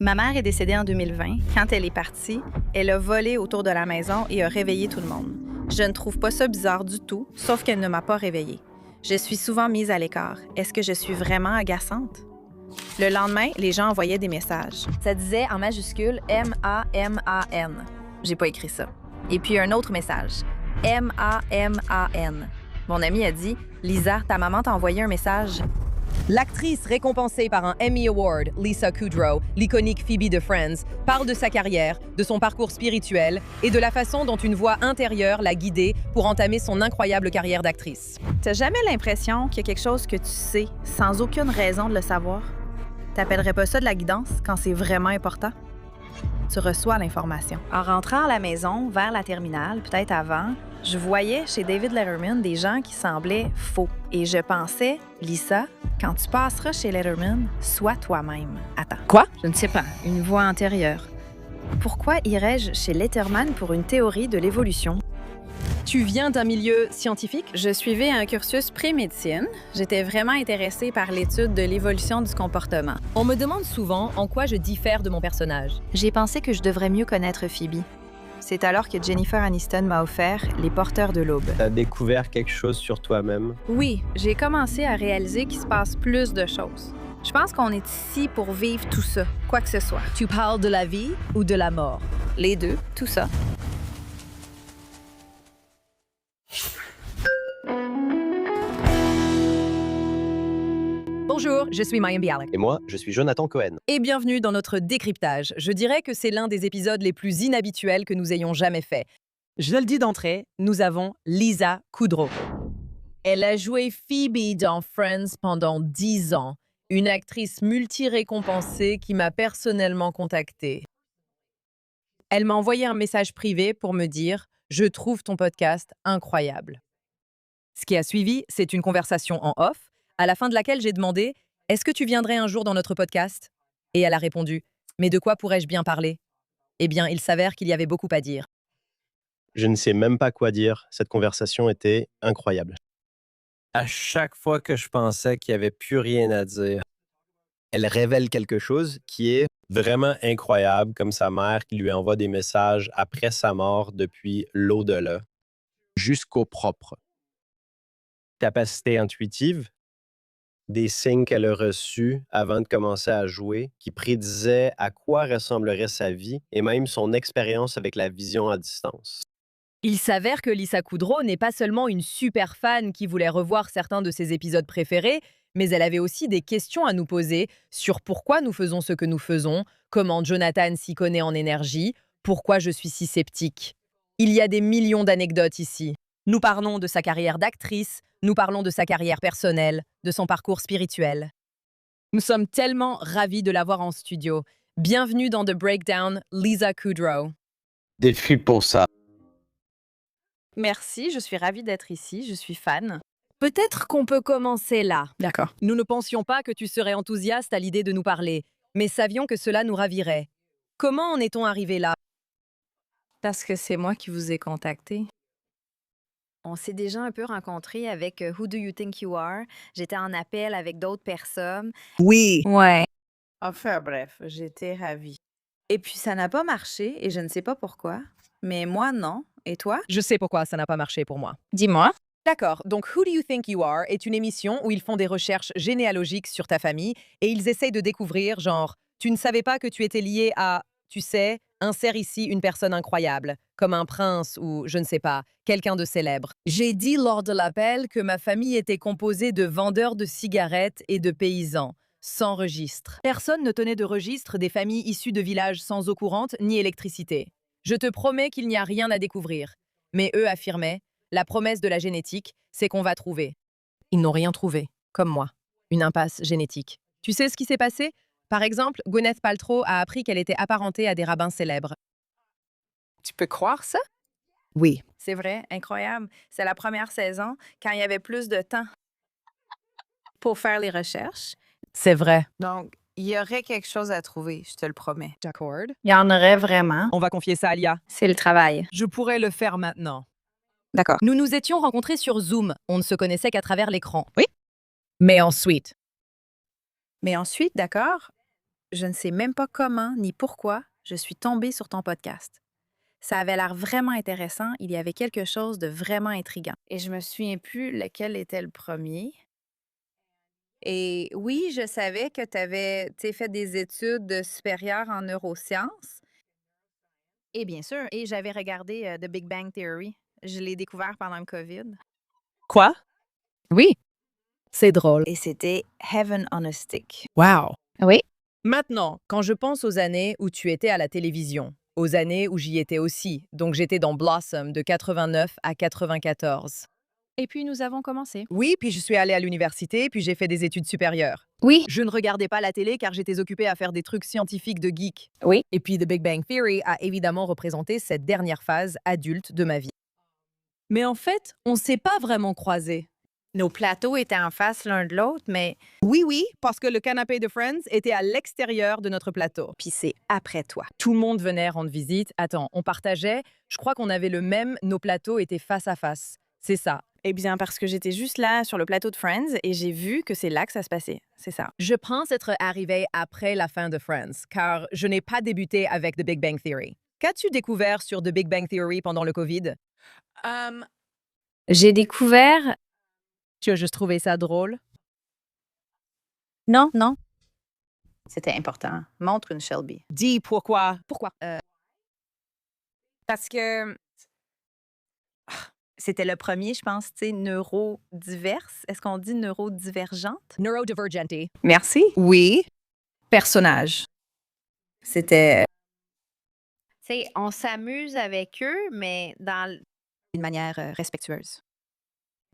Ma mère est décédée en 2020. Quand elle est partie, elle a volé autour de la maison et a réveillé tout le monde. Je ne trouve pas ça bizarre du tout, sauf qu'elle ne m'a pas réveillée. Je suis souvent mise à l'écart. Est-ce que je suis vraiment agaçante? Le lendemain, les gens envoyaient des messages. Ça disait en majuscule M-A-M-A-N. J'ai pas écrit ça. Et puis un autre message. M-A-M-A-N. Mon amie a dit « Lisa, ta maman t'a envoyé un message. » L'actrice récompensée par un Emmy Award, Lisa Kudrow, l'iconique Phoebe de Friends, parle de sa carrière, de son parcours spirituel et de la façon dont une voix intérieure l'a guidée pour entamer son incroyable carrière d'actrice. T'as jamais l'impression qu'il y a quelque chose que tu sais sans aucune raison de le savoir? T'appellerais pas ça de la guidance quand c'est vraiment important? Tu reçois l'information. En rentrant à la maison, vers la terminale, peut-être avant, je voyais chez David Letterman des gens qui semblaient faux. Et je pensais, Lisa, quand tu passeras chez Letterman, sois toi-même. Attends. Quoi? Je ne sais pas. Une voix intérieure. Pourquoi irais-je chez Letterman pour une théorie de l'évolution? Tu viens d'un milieu scientifique? Je suivais un cursus pré-médecine. J'étais vraiment intéressée par l'étude de l'évolution du comportement. On me demande souvent en quoi je diffère de mon personnage. J'ai pensé que je devrais mieux connaître Phoebe. C'est alors que Jennifer Aniston m'a offert Les Porteurs de l'Aube. T'as découvert quelque chose sur toi-même? Oui, j'ai commencé à réaliser qu'il se passe plus de choses. Je pense qu'on est ici pour vivre tout ça, quoi que ce soit. Tu parles de la vie ou de la mort? Les deux, tout ça. Bonjour, je suis Mayim Bialik. Et moi, je suis Jonathan Cohen. Et bienvenue dans notre décryptage. Je dirais que c'est l'un des épisodes les plus inhabituels que nous ayons jamais fait. Je le dis d'entrée, nous avons Lisa Kudrow. Elle a joué Phoebe dans Friends pendant 10 ans, une actrice multi-récompensée qui m'a personnellement contactée. Elle m'a envoyé un message privé pour me dire « Je trouve ton podcast incroyable ». Ce qui a suivi, c'est une conversation en off, à la fin de laquelle j'ai demandé « Est-ce que tu viendrais un jour dans notre podcast ?» Et elle a répondu « Mais de quoi pourrais-je bien parler ?» Eh bien, il s'avère qu'il y avait beaucoup à dire. Je ne sais même pas quoi dire. Cette conversation était incroyable. À chaque fois que je pensais qu'il n'y avait plus rien à dire, elle révèle quelque chose qui est vraiment incroyable, comme sa mère qui lui envoie des messages après sa mort depuis l'au-delà, jusqu'au propre. Capacité intuitive, des signes qu'elle a reçus avant de commencer à jouer, qui prédisaient à quoi ressemblerait sa vie et même son expérience avec la vision à distance. Il s'avère que Lisa Kudrow n'est pas seulement une super fan qui voulait revoir certains de ses épisodes préférés, mais elle avait aussi des questions à nous poser sur pourquoi nous faisons ce que nous faisons, comment Jonathan s'y connaît en énergie, pourquoi je suis si sceptique. Il y a des millions d'anecdotes ici. Nous parlons de sa carrière d'actrice, nous parlons de sa carrière personnelle, de son parcours spirituel. Nous sommes tellement ravis de l'avoir en studio. Bienvenue dans The Breakdown, Lisa Kudrow. Défi pour ça. Merci, je suis ravie d'être ici, je suis fan. Peut-être qu'on peut commencer là. D'accord. Nous ne pensions pas que tu serais enthousiaste à l'idée de nous parler, mais savions que cela nous ravirait. Comment en est-on arrivé là? Parce que c'est moi qui vous ai contacté. On s'est déjà un peu rencontrés avec Who Do You Think You Are? J'étais en appel avec d'autres personnes. Oui. Ouais. Enfin bref, j'étais ravie. Et puis ça n'a pas marché et je ne sais pas pourquoi. Mais moi, non. Et toi? Je sais pourquoi ça n'a pas marché pour moi. Dis-moi. D'accord, donc Who Do You Think You Are est une émission où ils font des recherches généalogiques sur ta famille et ils essayent de découvrir, genre, tu ne savais pas que tu étais lié à, tu sais, insère ici une personne incroyable, comme un prince ou, je ne sais pas, quelqu'un de célèbre. J'ai dit lors de l'appel que ma famille était composée de vendeurs de cigarettes et de paysans, sans registre. Personne ne tenait de registre des familles issues de villages sans eau courante ni électricité. Je te promets qu'il n'y a rien à découvrir. Mais eux affirmaient, la promesse de la génétique, c'est qu'on va trouver. Ils n'ont rien trouvé, comme moi. Une impasse génétique. Tu sais ce qui s'est passé? Par exemple, Gwyneth Paltrow a appris qu'elle était apparentée à des rabbins célèbres. Tu peux croire ça? Oui. C'est vrai, incroyable. C'est la première saison, quand il y avait plus de temps pour faire les recherches. C'est vrai. Donc, il y aurait quelque chose à trouver, je te le promets. D'accord. Il y en aurait vraiment. On va confier ça à Lia. C'est le travail. Je pourrais le faire maintenant. D'accord. Nous nous étions rencontrés sur Zoom. On ne se connaissait qu'à travers l'écran. Oui. Mais ensuite, Mais ensuite, d'accord, Je ne sais même pas comment ni pourquoi je suis tombée sur ton podcast. Ça avait l'air vraiment intéressant, il y avait quelque chose de vraiment intriguant. Et je me souviens plus lequel était le premier. Et oui, je savais que tu avais fait des études supérieures en neurosciences. Et bien sûr, et j'avais regardé The Big Bang Theory. Je l'ai découvert pendant le COVID. Quoi? Oui. C'est drôle. Et c'était Heaven on a Stick. Wow. Oui. Maintenant, quand je pense aux années où tu étais à la télévision, aux années où j'y étais aussi, donc j'étais dans Blossom de 89 à 94. Et puis nous avons commencé. Oui, puis je suis allée à l'université, puis j'ai fait des études supérieures. Oui. Je ne regardais pas la télé car j'étais occupée à faire des trucs scientifiques de geek. Oui. Et puis The Big Bang Theory a évidemment représenté cette dernière phase adulte de ma vie. Mais en fait, on s'est pas vraiment croisés. Nos plateaux étaient en face l'un de l'autre, mais Oui, parce que le canapé de Friends était à l'extérieur de notre plateau. puis c'est après toi. Tout le monde venait rendre visite. Attends, on partageait. Je crois qu'on avait le même. Nos plateaux étaient face à face. C'est ça. Eh bien, parce que j'étais juste là sur le plateau de Friends et j'ai vu que c'est là que ça se passait. C'est ça. Je pense être arrivée après la fin de Friends, car je n'ai pas débuté avec The Big Bang Theory. Qu'as-tu découvert sur The Big Bang Theory pendant le COVID? J'ai découvert... Tu as juste trouvé ça drôle? Non. C'était important. Montre une Shelby. Dis pourquoi. Pourquoi? Parce que c'était le premier, je pense, tu sais, neurodiverse. Est-ce qu'on dit neurodivergente? Neurodivergente. Merci. Oui. Personnage. C'était... Tu sais, on s'amuse avec eux, mais d'une manière respectueuse.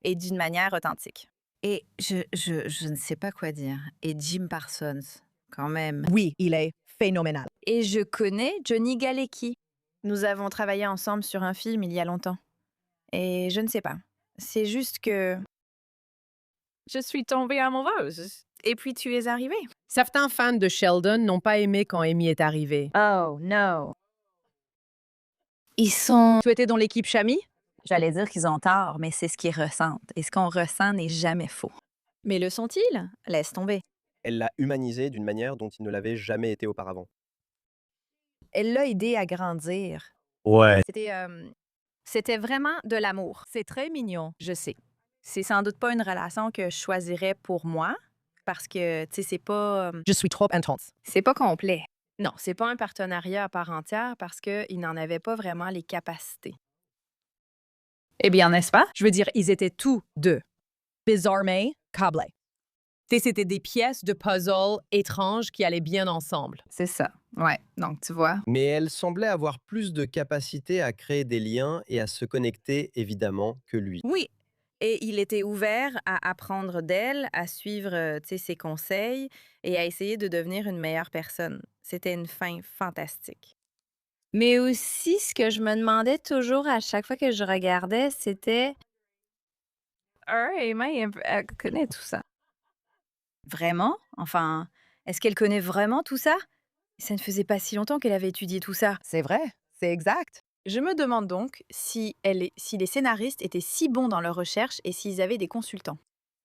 Et d'une manière authentique. Et je ne sais pas quoi dire. Et Jim Parsons, quand même. Oui, il est phénoménal. Et je connais Johnny Galecki. Nous avons travaillé ensemble sur un film il y a longtemps. Et je ne sais pas. C'est juste que... Je suis tombée amoureuse. Et puis tu es arrivée. Certains fans de Sheldon n'ont pas aimé quand Amy est arrivée. Oh, no. Ils sont... Tu étais dans l'équipe Chami? J'allais dire qu'ils ont tort, mais c'est ce qu'ils ressentent. Et ce qu'on ressent n'est jamais faux. Mais le sont-ils? Laisse tomber. Elle l'a humanisé d'une manière dont il ne l'avait jamais été auparavant. Elle l'a aidé à grandir. Ouais. C'était vraiment de l'amour. C'est très mignon. Je sais. C'est sans doute pas une relation que je choisirais pour moi, parce que, tu sais, c'est pas... Je suis trop intense. C'est pas complet. Non, c'est pas un partenariat à part entière parce qu'il n'en avait pas vraiment les capacités. Eh bien, n'est-ce pas? Je veux dire, ils étaient tous deux. Bizarrement câblés. C'était des pièces de puzzle étranges qui allaient bien ensemble. C'est ça. Ouais. Donc, tu vois. Mais elle semblait avoir plus de capacité à créer des liens et à se connecter, évidemment, que lui. Oui. Et il était ouvert à apprendre d'elle, à suivre, tu sais, ses conseils et à essayer de devenir une meilleure personne. C'était une fin fantastique. Mais aussi, ce que je me demandais toujours à chaque fois que je regardais, c'était... Emma, elle connaît tout ça. Vraiment? Enfin, est-ce qu'elle connaît vraiment tout ça? Ça ne faisait pas si longtemps qu'elle avait étudié tout ça. C'est vrai, c'est exact. Je me demande donc si les scénaristes étaient si bons dans leur recherche et s'ils avaient des consultants.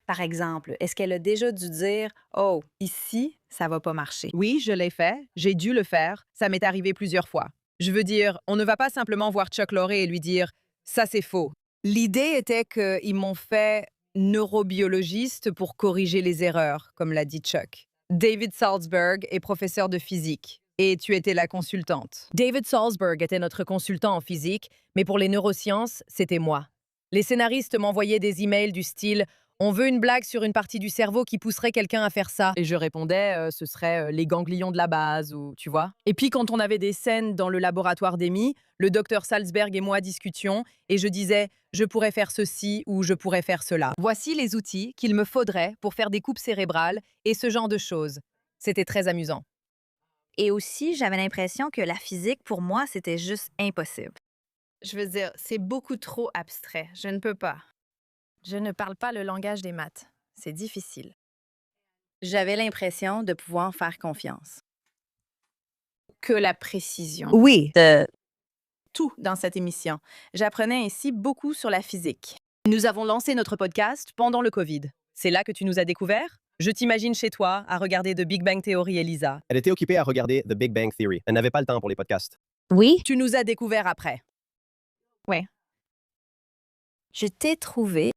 Par exemple, est-ce qu'elle a déjà dû dire « Oh, ici, ça va pas marcher Oui, je l'ai fait. J'ai dû le faire. Ça m'est arrivé plusieurs fois. Je veux dire, on ne va pas simplement voir Chuck Lorre et lui dire « Ça, c'est faux ». L'idée était qu'ils m'ont fait neurobiologiste pour corriger les erreurs, comme l'a dit Chuck. David Salzberg est professeur de physique. Et tu étais la consultante. David Salzberg était notre consultant en physique, mais pour les neurosciences, c'était moi. Les scénaristes m'envoyaient des emails du style « On veut une blague sur une partie du cerveau qui pousserait quelqu'un à faire ça. » Et je répondais « Ce serait les ganglions de la base » ou tu vois. Et puis quand on avait des scènes dans le laboratoire d'Amy, le docteur Salzberg et moi discutions et je disais « Je pourrais faire ceci ou je pourrais faire cela. » Voici les outils qu'il me faudrait pour faire des coupes cérébrales et ce genre de choses. C'était très amusant. Et aussi, j'avais l'impression que la physique, pour moi, c'était juste impossible. Je veux dire, c'est beaucoup trop abstrait. Je ne peux pas. Je ne parle pas le langage des maths. C'est difficile. J'avais l'impression de pouvoir faire confiance. Que la précision. Oui. De tout dans cette émission. J'apprenais ainsi beaucoup sur la physique. Nous avons lancé notre podcast pendant le COVID. C'est là que tu nous as découvert? Je t'imagine chez toi à regarder The Big Bang Theory, Elisa. Elle était occupée à regarder The Big Bang Theory. Elle n'avait pas le temps pour les podcasts. Oui, Tu nous as découvert après. je t'ai trouvé.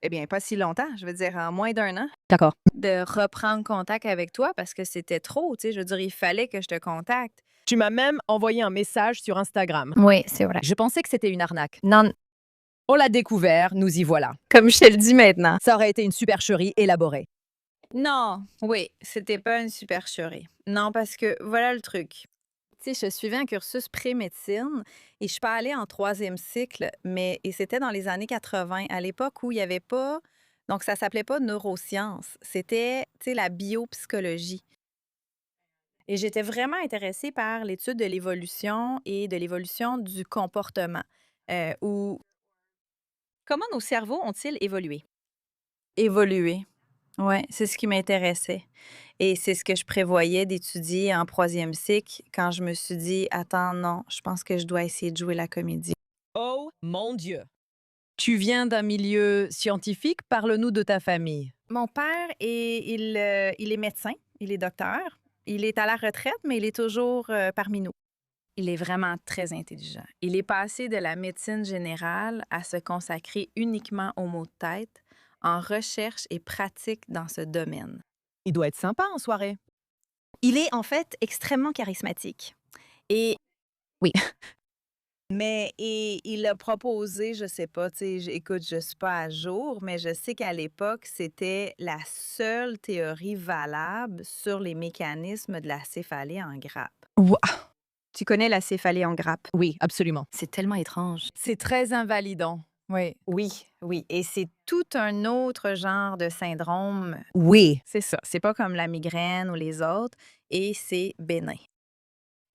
Eh bien, pas si longtemps, je veux dire en moins d'1 an. D'accord. De reprendre contact avec toi parce que c'était trop, tu sais, je veux dire, il fallait que je te contacte. Tu m'as même envoyé un message sur Instagram. Oui, c'est vrai. Je pensais que c'était une arnaque. Non, On l'a découvert, nous y voilà. comme je te le dis maintenant. Ça aurait été une supercherie élaborée. Non, oui, c'était pas une supercherie. Non, parce que voilà le truc. Tu sais, je suivais un cursus pré-médecine et je suis pas allée en 3e cycle, et c'était dans les années 80, à l'époque où il y avait pas. Donc, ça s'appelait pas neurosciences, c'était, tu sais, la biopsychologie. Et j'étais vraiment intéressée par l'étude de l'évolution et de l'évolution du comportement, ou comment nos cerveaux ont-ils évolué? Évoluer. Ouais, c'est ce qui m'intéressait et c'est ce que je prévoyais d'étudier en 3e cycle quand je me suis dit: «Attends, non, je pense que je dois essayer de jouer la comédie». Oh mon Dieu! Tu viens d'un milieu scientifique, parle-nous de ta famille. Mon père il est médecin, il est docteur. Il est à la retraite, mais il est toujours, parmi nous. Il est vraiment très intelligent. Il est passé de la médecine générale à se consacrer uniquement aux maux de tête, en recherche et pratique dans ce domaine. Il doit être sympa en soirée. Il est en fait extrêmement charismatique et Oui. mais il a proposé, je sais pas, tu sais, écoute, je suis pas à jour, mais je sais qu'à l'époque, c'était la seule théorie valable sur les mécanismes de la céphalée en grappe. Wa- Tu connais la céphalée en grappe? Oui, absolument. C'est tellement étrange. C'est très invalidant. Oui. Oui, oui. Et c'est tout un autre genre de syndrome. Oui. C'est ça. C'est pas comme la migraine ou les autres. Et c'est bénin.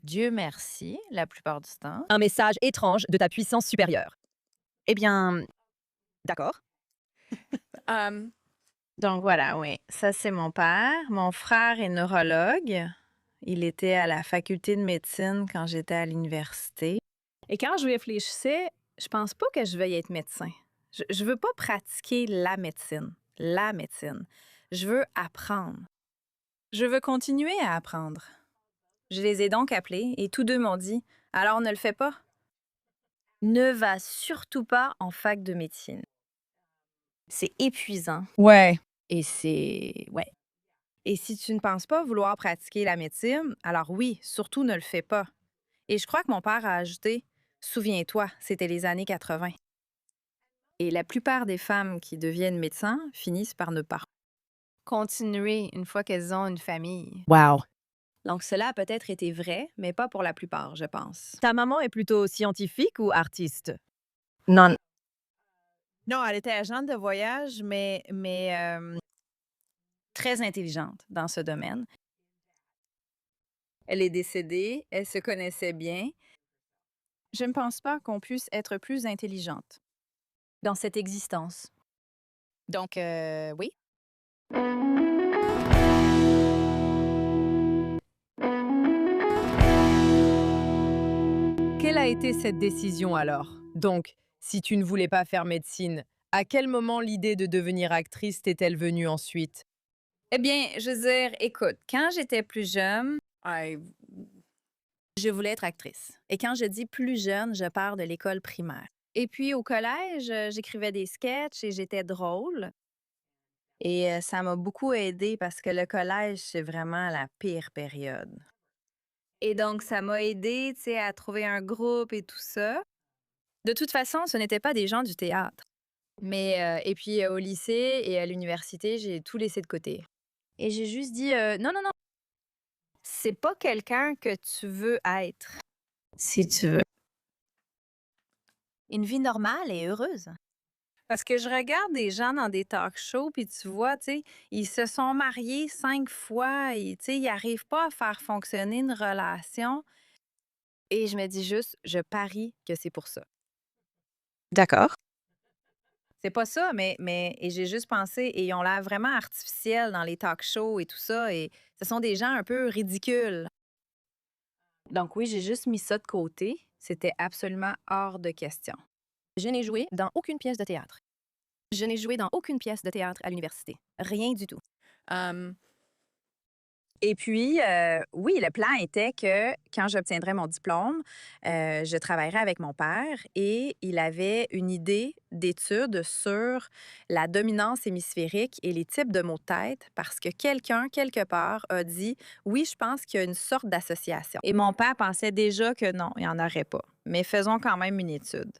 Dieu merci, la plupart du temps. Un message étrange de ta puissance supérieure. Eh bien, D'accord. donc voilà, oui. Ça, c'est mon père. Mon frère est neurologue. Il était à la faculté de médecine quand j'étais à l'université. Et quand je réfléchissais, je pense pas que je veuille être médecin. Je veux pas pratiquer la médecine. La médecine. Je veux apprendre. Je veux continuer à apprendre. Je les ai donc appelés et tous deux m'ont dit: «Alors ne le fais pas. Ne va surtout pas en fac de médecine. C'est épuisant Ouais. et c'est ouais. Et si tu ne penses pas vouloir pratiquer la médecine, alors oui, surtout ne le fais pas». Et je crois que mon père a ajouté: «Souviens-toi, c'était les années 80». Et la plupart des femmes qui deviennent médecins finissent par ne pas continuer une fois qu'elles ont une famille. Wow. Donc cela a peut-être été vrai, mais pas pour la plupart, je pense. Ta maman est plutôt scientifique ou artiste? Non. Non, elle était agente de voyage, mais Très intelligente dans ce domaine. Elle est décédée, elle se connaissait bien. Je ne pense pas qu'on puisse être plus intelligente dans cette existence. Donc, oui. quelle a été cette décision alors? Donc, si tu ne voulais pas faire médecine, à quel moment l'idée de devenir actrice t'est-elle venue ensuite? Eh bien, je veux dire, écoute, quand j'étais plus jeune, je voulais être actrice. Et quand je dis plus jeune, je pars de l'école primaire. Et puis au collège, j'écrivais des sketchs et j'étais drôle. Et ça m'a beaucoup aidée parce que le collège, c'est vraiment la pire période. Et donc, ça m'a aidée, tu sais, à trouver un groupe et tout ça. De toute façon, ce n'étaient pas des gens du théâtre. Et puis au lycée et à l'université, j'ai tout laissé de côté. Et j'ai juste dit, non, non, non, c'est pas quelqu'un que tu veux être, si tu veux. Une vie normale et heureuse. Parce que je regarde des gens dans des talk shows, puis tu vois, tu sais, ils se sont mariés 5 fois, et tu sais, ils n'arrivent pas à faire fonctionner une relation. Et je me dis juste, je parie que c'est pour ça. D'accord. C'est pas ça, et j'ai juste pensé, et ils ont l'air vraiment artificiels dans les talk shows et tout ça, et ce sont des gens un peu ridicules. Donc oui, j'ai juste mis ça de côté. C'était absolument hors de question. Je n'ai joué dans aucune pièce de théâtre. Je n'ai joué dans aucune pièce de théâtre à l'université. Rien du tout. Et puis, oui, le plan était que quand j'obtiendrais mon diplôme, je travaillerais avec mon père et il avait une idée d'étude sur la dominance hémisphérique et les types de maux de tête parce que quelqu'un, quelque part, a dit: «Oui, je pense qu'il y a une sorte d'association». Et mon père pensait déjà que non, il n'y en aurait pas, mais faisons quand même une étude.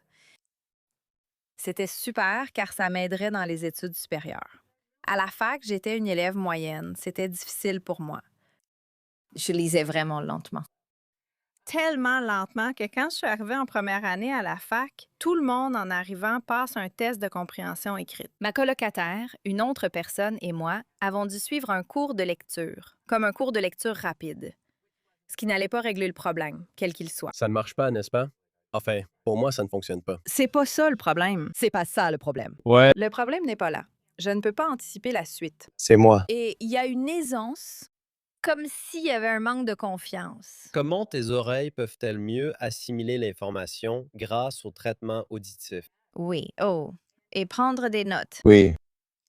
C'était super car ça m'aiderait dans les études supérieures. À la fac, j'étais une élève moyenne. C'était difficile pour moi. Je lisais vraiment lentement. Tellement lentement que quand je suis arrivée en première année à la fac, tout le monde en arrivant passe un test de compréhension écrite. Ma colocataire, une autre personne et moi avons dû suivre un cours de lecture, comme un cours de lecture rapide, ce qui n'allait pas régler le problème, quel qu'il soit. Ça ne marche pas, n'est-ce pas? Enfin, pour moi, ça ne fonctionne pas. C'est pas ça le problème. C'est pas ça le problème. Ouais. Le problème n'est pas là. Je ne peux pas anticiper la suite. C'est moi. Et il y a une aisance, comme s'il y avait un manque de confiance. Comment tes oreilles peuvent-elles mieux assimiler l'information grâce au traitement auditif? Oui, oh, et prendre des notes. Oui.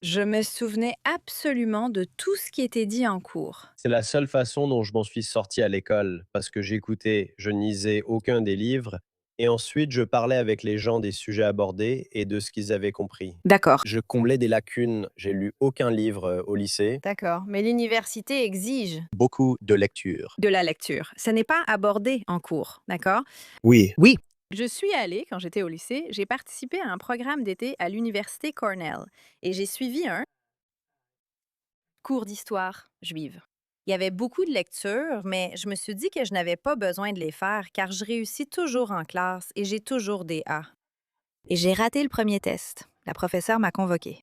Je me souvenais absolument de tout ce qui était dit en cours. C'est la seule façon dont je m'en suis sorti à l'école, parce que j'écoutais, je ne lisais aucun des livres, et ensuite je parlais avec les gens des sujets abordés et de ce qu'ils avaient compris. D'accord. Je comblais des lacunes, j'ai lu aucun livre au lycée. D'accord, mais l'université exige Beaucoup de lecture. de la lecture. Ce n'est pas abordé en cours, d'accord? Oui. Oui. Je suis allée, quand j'étais au lycée, j'ai participé à un programme d'été à l'université Cornell et j'ai suivi un cours d'histoire juive. Il y avait beaucoup de lectures, mais je me suis dit que je n'avais pas besoin de les faire car je réussis toujours en classe et j'ai toujours des A. Et j'ai raté le premier test. La professeure m'a convoqué.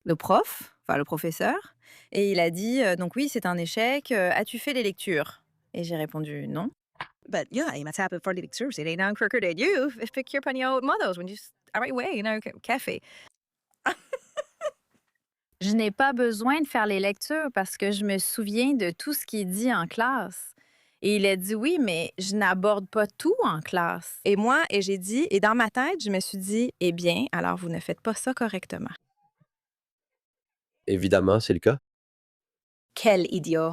Le prof, enfin le professeur, et il a dit donc oui, c'est un échec, as-tu fait les lectures? Et j'ai répondu non. But yeah, il m'a tapé pour les lectures, c'est les noms crooked et you, fick your penny out mothers when you right way, you know, café. Je n'ai pas besoin de faire les lectures parce que je me souviens de tout ce qui est dit en classe. Et il a dit oui, mais je n'aborde pas tout en classe. Et moi, et j'ai dit, et dans ma tête, je me suis dit, eh bien, alors vous ne faites pas ça correctement. Évidemment, c'est le cas. Quel idiot.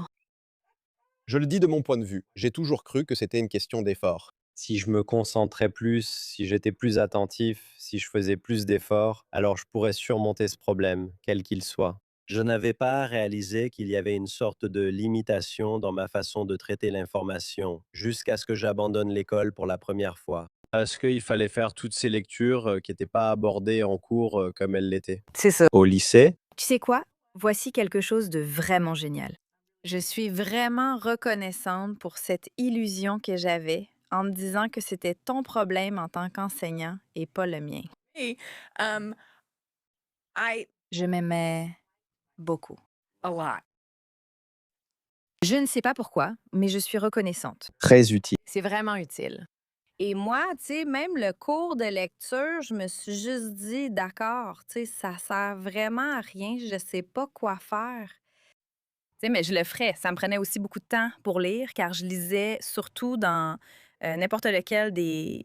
Je le dis de mon point de vue, j'ai toujours cru que c'était une question d'effort. Si je me concentrais plus, si j'étais plus attentif, si je faisais plus d'efforts, alors je pourrais surmonter ce problème, quel qu'il soit. Je n'avais pas réalisé qu'il y avait une sorte de limitation dans ma façon de traiter l'information, jusqu'à ce que j'abandonne l'école pour la première fois. Parce qu'il fallait faire toutes ces lectures qui n'étaient pas abordées en cours comme elles l'étaient. C'est ça. Au lycée, Tu sais quoi? Voici quelque chose de vraiment génial. Je suis vraiment reconnaissante pour cette illusion que j'avais en me disant que c'était ton problème en tant qu'enseignant et pas le mien. Hey, um, I Je m'aimais beaucoup. a lot. Je ne sais pas pourquoi, mais je suis reconnaissante. Très utile. C'est vraiment utile. Et moi, tu sais, même le cours de lecture, je me suis juste dit, d'accord, tu sais, ça sert vraiment à rien, je sais pas quoi faire. Tu sais, mais je le ferais. Ça me prenait aussi beaucoup de temps pour lire, car je lisais surtout dans n'importe lequel des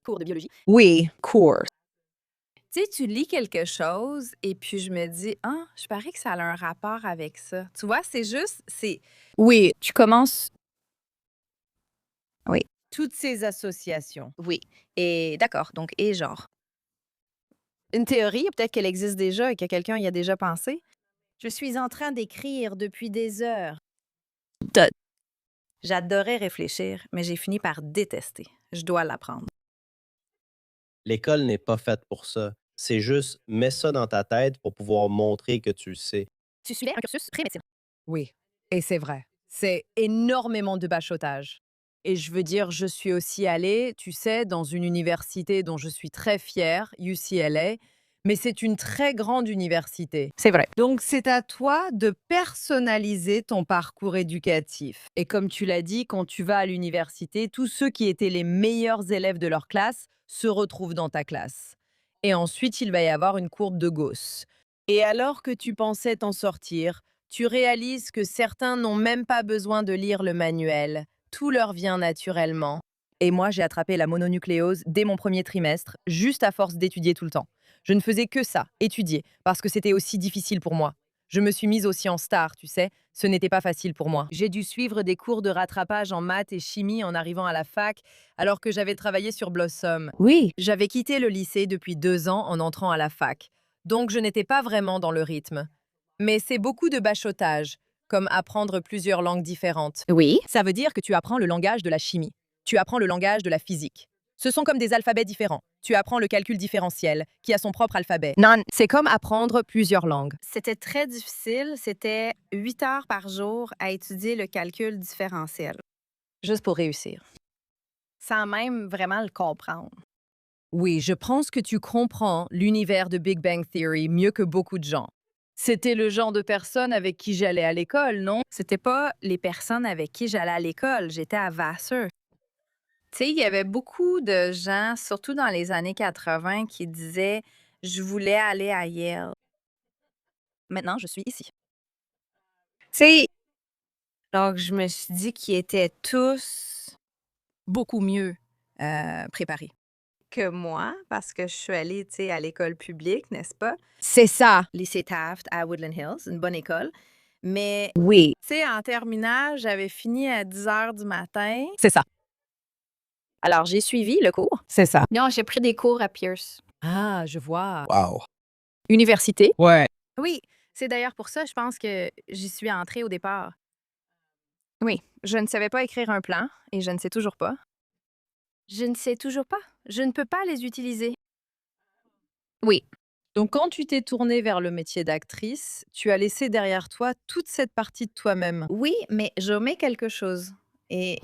cours de biologie. Oui, cours. Tu sais, tu lis quelque chose et puis je me dis, ah, je parie que ça a un rapport avec ça. Tu vois, c'est juste, Oui, tu commences, toutes ces associations. oui, et d'accord, donc, et genre. Une théorie, peut-être qu'elle existe déjà et que quelqu'un y a déjà pensé. Je suis en train d'écrire depuis des heures. J'adorais réfléchir, mais j'ai fini par détester. Je dois l'apprendre. L'école n'est pas faite pour ça. C'est juste, mets ça dans ta tête pour pouvoir montrer que tu le sais. Tu suivais un cursus pré-médecine. Oui, et c'est vrai. C'est énormément de bachotage. Et je veux dire, je suis aussi allée, tu sais, dans une université dont je suis très fière, UCLA, mais c'est une très grande université. C'est vrai. Donc, c'est à toi de personnaliser ton parcours éducatif. Et comme tu l'as dit, quand tu vas à l'université, tous ceux qui étaient les meilleurs élèves de leur classe se retrouvent dans ta classe. Et ensuite, il va y avoir une courbe de Gauss. Et alors que tu pensais t'en sortir, tu réalises que certains n'ont même pas besoin de lire le manuel. Tout leur vient naturellement. Et moi, j'ai attrapé la mononucléose dès mon premier trimestre, juste à force d'étudier tout le temps. Je ne faisais que ça, étudier, parce que c'était aussi difficile pour moi. Je me suis mise aussi en star, tu sais. Ce n'était pas facile pour moi. J'ai dû suivre des cours de rattrapage en maths et chimie en arrivant à la fac, alors que j'avais travaillé sur Blossom. Oui. J'avais quitté le lycée depuis 2 ans en entrant à la fac, donc je n'étais pas vraiment dans le rythme. Mais c'est beaucoup de bachotage, comme apprendre plusieurs langues différentes. Oui. Ça veut dire que tu apprends le langage de la chimie. Tu apprends le langage de la physique. Ce sont comme des alphabets différents. Tu apprends le calcul différentiel, qui a son propre alphabet. Non, C'est comme apprendre plusieurs langues. c'était très difficile. C'était 8 heures par jour à étudier le calcul différentiel, Juste pour réussir. sans même vraiment le comprendre. Oui, je pense que tu comprends l'univers de Big Bang Theory mieux que beaucoup de gens. C'était le genre de personne avec qui j'allais à l'école, non? C'était pas les personnes avec qui j'allais à l'école, j'étais à Vassar. Tu sais, il y avait beaucoup de gens, surtout dans les années 80, qui disaient « Je voulais aller à Yale. » Maintenant, je suis ici. Tu sais, donc je me suis dit qu'ils étaient tous Beaucoup mieux préparé. que moi, parce que je suis allée, tu sais, à l'école publique, n'est-ce pas? C'est ça. Lycée Taft à Woodland Hills, une bonne école. Mais, Oui. tu sais, en terminale, j'avais fini à 10 heures du matin. C'est ça. Alors, j'ai suivi le cours. C'est ça. Non, j'ai pris des cours à Pierce. Ah, je vois. Wow. Université? Ouais. Oui, c'est d'ailleurs pour ça, je pense que j'y suis entrée au départ. Oui, je ne savais pas écrire un plan et je ne sais toujours pas. Je ne sais toujours pas. Je ne peux pas les utiliser. Oui, Donc, quand tu t'es tournée vers le métier d'actrice, tu as laissé derrière toi toute cette partie de toi-même. oui, mais j'omets quelque chose. Et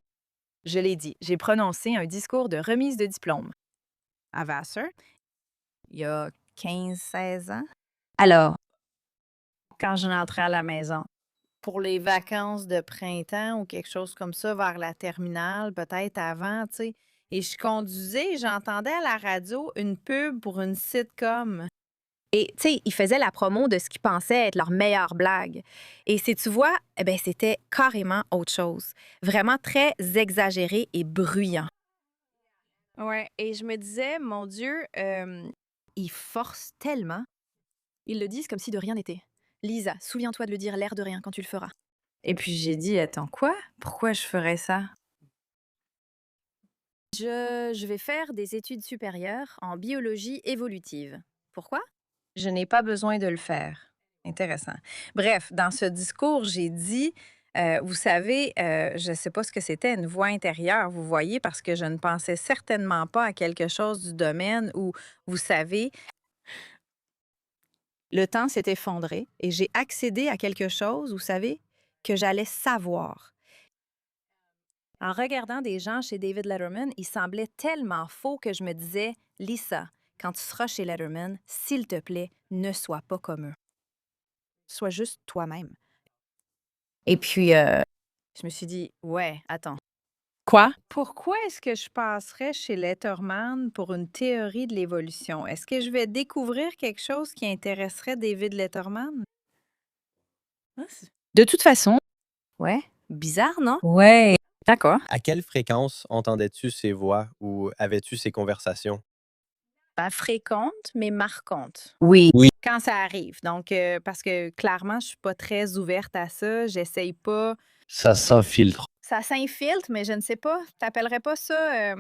Je l'ai dit. j'ai prononcé un discours de remise de diplôme à Vassar il y a 15-16 ans. Alors, quand je rentrais à la maison, pour les vacances de printemps ou quelque chose comme ça, vers la terminale, peut-être avant, tu sais. Et je conduisais, j'entendais à la radio une pub pour une sitcom. Et, tu sais, ils faisaient la promo de ce qu'ils pensaient être leur meilleure blague. Et si tu vois, eh bien, c'était carrément autre chose. Vraiment très exagéré et bruyant. Ouais, et je me disais, mon Dieu, ils forcent tellement. Ils le disent comme si de rien n'était. Lisa, souviens-toi de le dire l'air de rien quand tu le feras. Et puis j'ai dit, attends, quoi? Pourquoi je ferais ça? Je vais faire des études supérieures en biologie évolutive. Pourquoi? Je n'ai pas besoin de le faire. Intéressant. Bref, dans ce discours, j'ai dit, vous savez, je ne sais pas ce que c'était, une voix intérieure, vous voyez, parce que je ne pensais certainement pas à quelque chose du domaine où, vous savez, le temps s'est effondré et j'ai accédé à quelque chose, vous savez, que j'allais savoir. En regardant des gens chez David Letterman, il semblait tellement faux que je me disais, Lisa, quand tu seras chez Letterman, s'il te plaît, ne sois pas comme eux. Sois juste toi-même. Et puis, je me suis dit, ouais, attends. Quoi? Pourquoi est-ce que je passerais chez Letterman pour une théorie de l'évolution? Est-ce que je vais découvrir quelque chose qui intéresserait David Letterman? De toute façon. Ouais, bizarre, non? Ouais. D'accord. À quelle fréquence entendais-tu ces voix ou avais-tu ces conversations? Pas fréquente, mais marquante. Oui. Quand ça arrive. Donc, parce que clairement, je suis pas très ouverte à ça. J'essaye pas. Ça s'infiltre. Ça s'infiltre, mais je ne sais pas. T'appellerais pas ça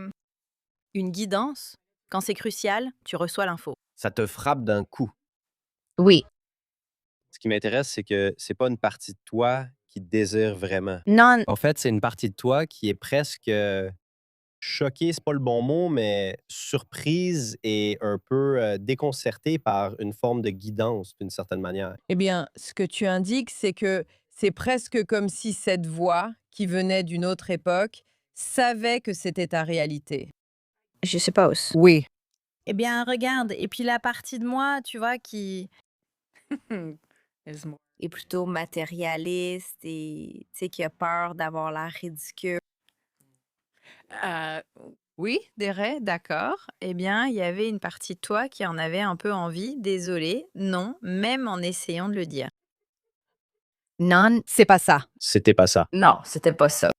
une guidance? Quand c'est crucial, tu reçois l'info. Ça te frappe d'un coup. Oui. Ce qui m'intéresse, c'est que c'est pas une partie de toi qui désire vraiment. Non, En fait, c'est une partie de toi qui est presque choquée, c'est pas le bon mot, mais surprise et un peu déconcertée par une forme de guidance d'une certaine manière. Eh bien, ce que tu indiques, c'est que c'est presque comme si cette voix, qui venait d'une autre époque, savait que c'était ta réalité. je suppose. Oui. Eh bien, regarde. Et puis la partie de moi, tu vois, qui est plutôt matérialiste et tu sais, qui a peur d'avoir l'air ridicule. Oui, des raies, d'accord. Eh bien, il y avait une partie de toi qui en avait un peu envie. Désolée, non, même en essayant de le dire. Non, c'est pas ça. C'était pas ça. Non, c'était pas ça.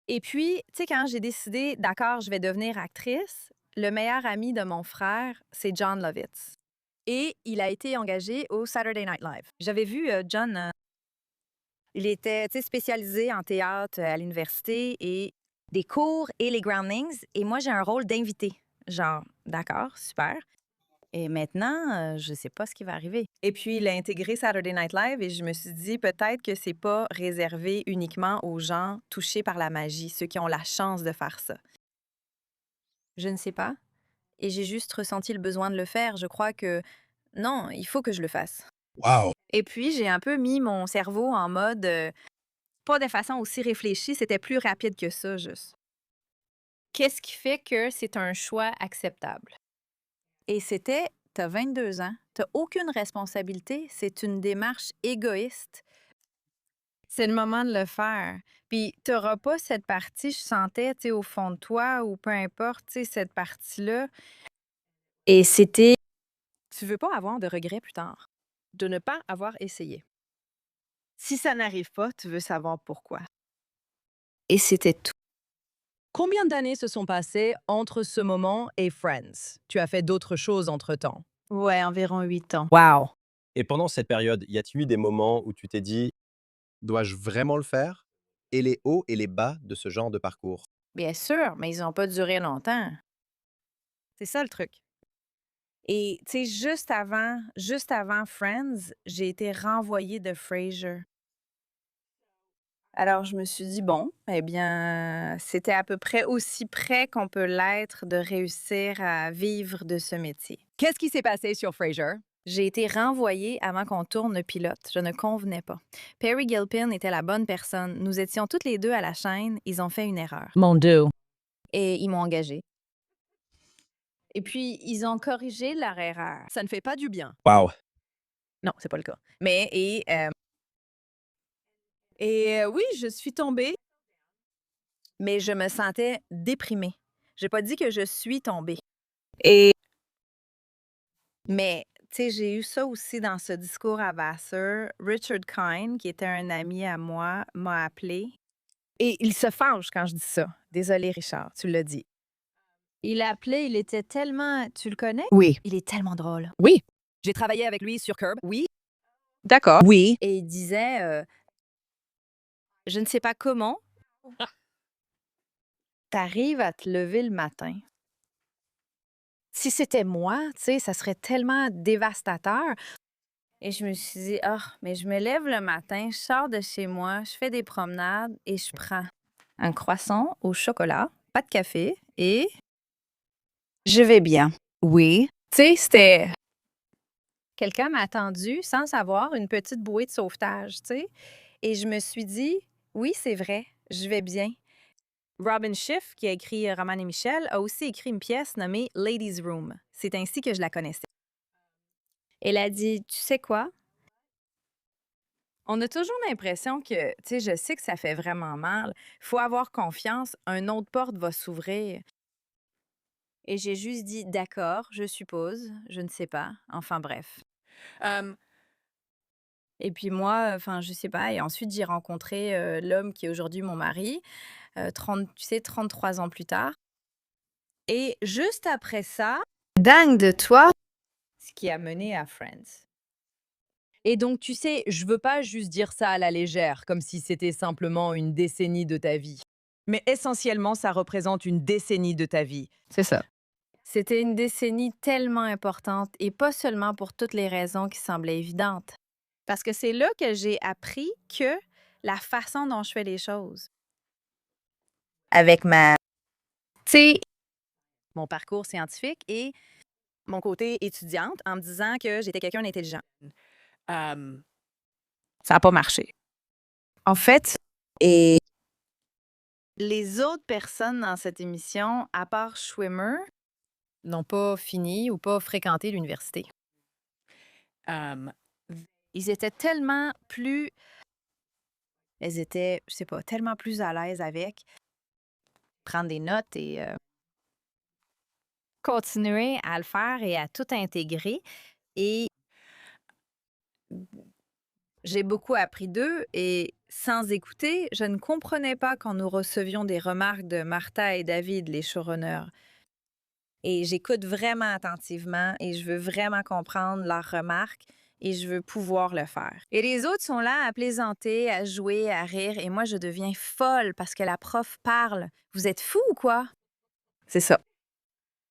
Et puis, tu sais, quand j'ai décidé, d'accord, je vais devenir actrice, le meilleur ami de mon frère, c'est John Lovitz. Et il a été engagé au Saturday Night Live. J'avais vu John, il était spécialisé en théâtre à l'université et des cours et les groundlings. Et moi, j'ai un rôle d'invité. Genre, d'accord, super. Et maintenant, je sais pas ce qui va arriver. Et puis, il a intégré Saturday Night Live et je me suis dit peut-être que c'est pas réservé uniquement aux gens touchés par la magie, ceux qui ont la chance de faire ça. Je ne sais pas. Et j'ai juste ressenti le besoin de le faire. Je crois que non, il faut que je le fasse. Waouh! Et puis, j'ai un peu mis mon cerveau en mode, pas de façon aussi réfléchie, c'était plus rapide que ça, juste. Qu'est-ce qui fait que c'est un choix acceptable? Et c'était, t'as 22 ans, t'as aucune responsabilité, c'est une démarche égoïste. C'est le moment de le faire. Puis, t'auras pas cette partie, je sentais, tu sais, au fond de toi, ou peu importe, tu sais, cette partie-là. Et c'était, tu veux pas avoir de regrets plus tard. De ne pas avoir essayé. Si ça n'arrive pas, tu veux savoir pourquoi. Et c'était tout. Combien d'années se sont passées entre ce moment et Friends? Tu as fait d'autres choses entre-temps. Ouais, environ 8 ans. Wow! Et pendant cette période, y a-t-il eu des moments où tu t'es dit, Dois-je vraiment le faire? Et les hauts et les bas de ce genre de parcours. Bien sûr, mais ils n'ont pas duré longtemps. C'est ça le truc. Et tu sais, juste avant Friends, j'ai été renvoyée de Frasier. Alors, je me suis dit, bon, eh bien, c'était à peu près aussi près qu'on peut l'être de réussir à vivre de ce métier. Qu'est-ce qui s'est passé sur Frasier? J'ai été renvoyée avant qu'on tourne le pilote. Je ne convenais pas. Perry Gilpin était la bonne personne. Nous étions toutes les deux à la chaîne. Ils ont fait une erreur. Mon Dieu. Et ils m'ont engagée. Et puis, ils ont corrigé leur erreur. Ça ne fait pas du bien. waouh, Non, c'est pas le cas. Mais, oui, je suis tombée, mais je me sentais déprimée. J'ai pas dit que je suis tombée. Et mais, tu sais, j'ai eu ça aussi dans ce discours à Vassar. Richard Kind, qui était un ami à moi, m'a appelé. Et il se fâche quand je dis ça. Désolé, Richard, tu l'as dit. Il a appelé, il était tellement... Tu le connais? Oui. Il est tellement drôle. Oui. J'ai travaillé avec lui sur Curb. Oui. D'accord. Oui. Et il disait, je ne sais pas comment, t'arrives à te lever le matin. Si c'était moi, tu sais, ça serait tellement dévastateur. Et je me suis dit, ah, mais je me lève le matin, je sors de chez moi, je fais des promenades et je prends un croissant au chocolat, pas de café et je vais bien. Oui. Tu sais, c'était... Quelqu'un m'a attendu sans savoir une petite bouée de sauvetage, tu sais. Et je me suis dit, oui, c'est vrai, je vais bien. Robin Schiff, qui a écrit Roman et Michel, a aussi écrit une pièce nommée Ladies' Room. C'est ainsi que je la connaissais. Elle a dit, tu sais quoi? On a toujours l'impression que, tu sais, je sais que ça fait vraiment mal. Il faut avoir confiance, une autre porte va s'ouvrir. Et j'ai juste dit, d'accord, je suppose, je ne sais pas. Enfin bref. Um, Et puis moi, enfin, je sais pas. Et ensuite, j'ai rencontré l'homme qui est aujourd'hui mon mari, 33 ans plus tard. Et juste après ça, dingue de toi, ce qui a mené à Friends. Et donc, tu sais, je veux pas juste dire ça à la légère, comme si c'était simplement une décennie de ta vie. Mais essentiellement, ça représente une décennie de ta vie. C'est ça. C'était une décennie tellement importante et pas seulement pour toutes les raisons qui semblaient évidentes. Parce que c'est là que j'ai appris que la façon dont je fais les choses. Avec ma... Tu sais, mon parcours scientifique et mon côté étudiante en me disant que j'étais quelqu'un d'intelligent. um, Ça n'a pas marché. En fait, et les autres personnes dans cette émission, à part Schwimmer, N'ont pas fini ou pas fréquenté l'université. um, ils étaient tellement plus... Elles étaient, je sais pas, tellement plus à l'aise avec prendre des notes et continuer à le faire et à tout intégrer. Et j'ai beaucoup appris d'eux et sans écouter, je ne comprenais pas quand nous recevions des remarques de Martha et David, les showrunners. Et j'écoute vraiment attentivement et je veux vraiment comprendre leurs remarques et je veux pouvoir le faire. Et les autres sont là à plaisanter, à jouer, à rire et moi, je deviens folle parce que la prof parle. Vous êtes fous ou quoi? C'est ça.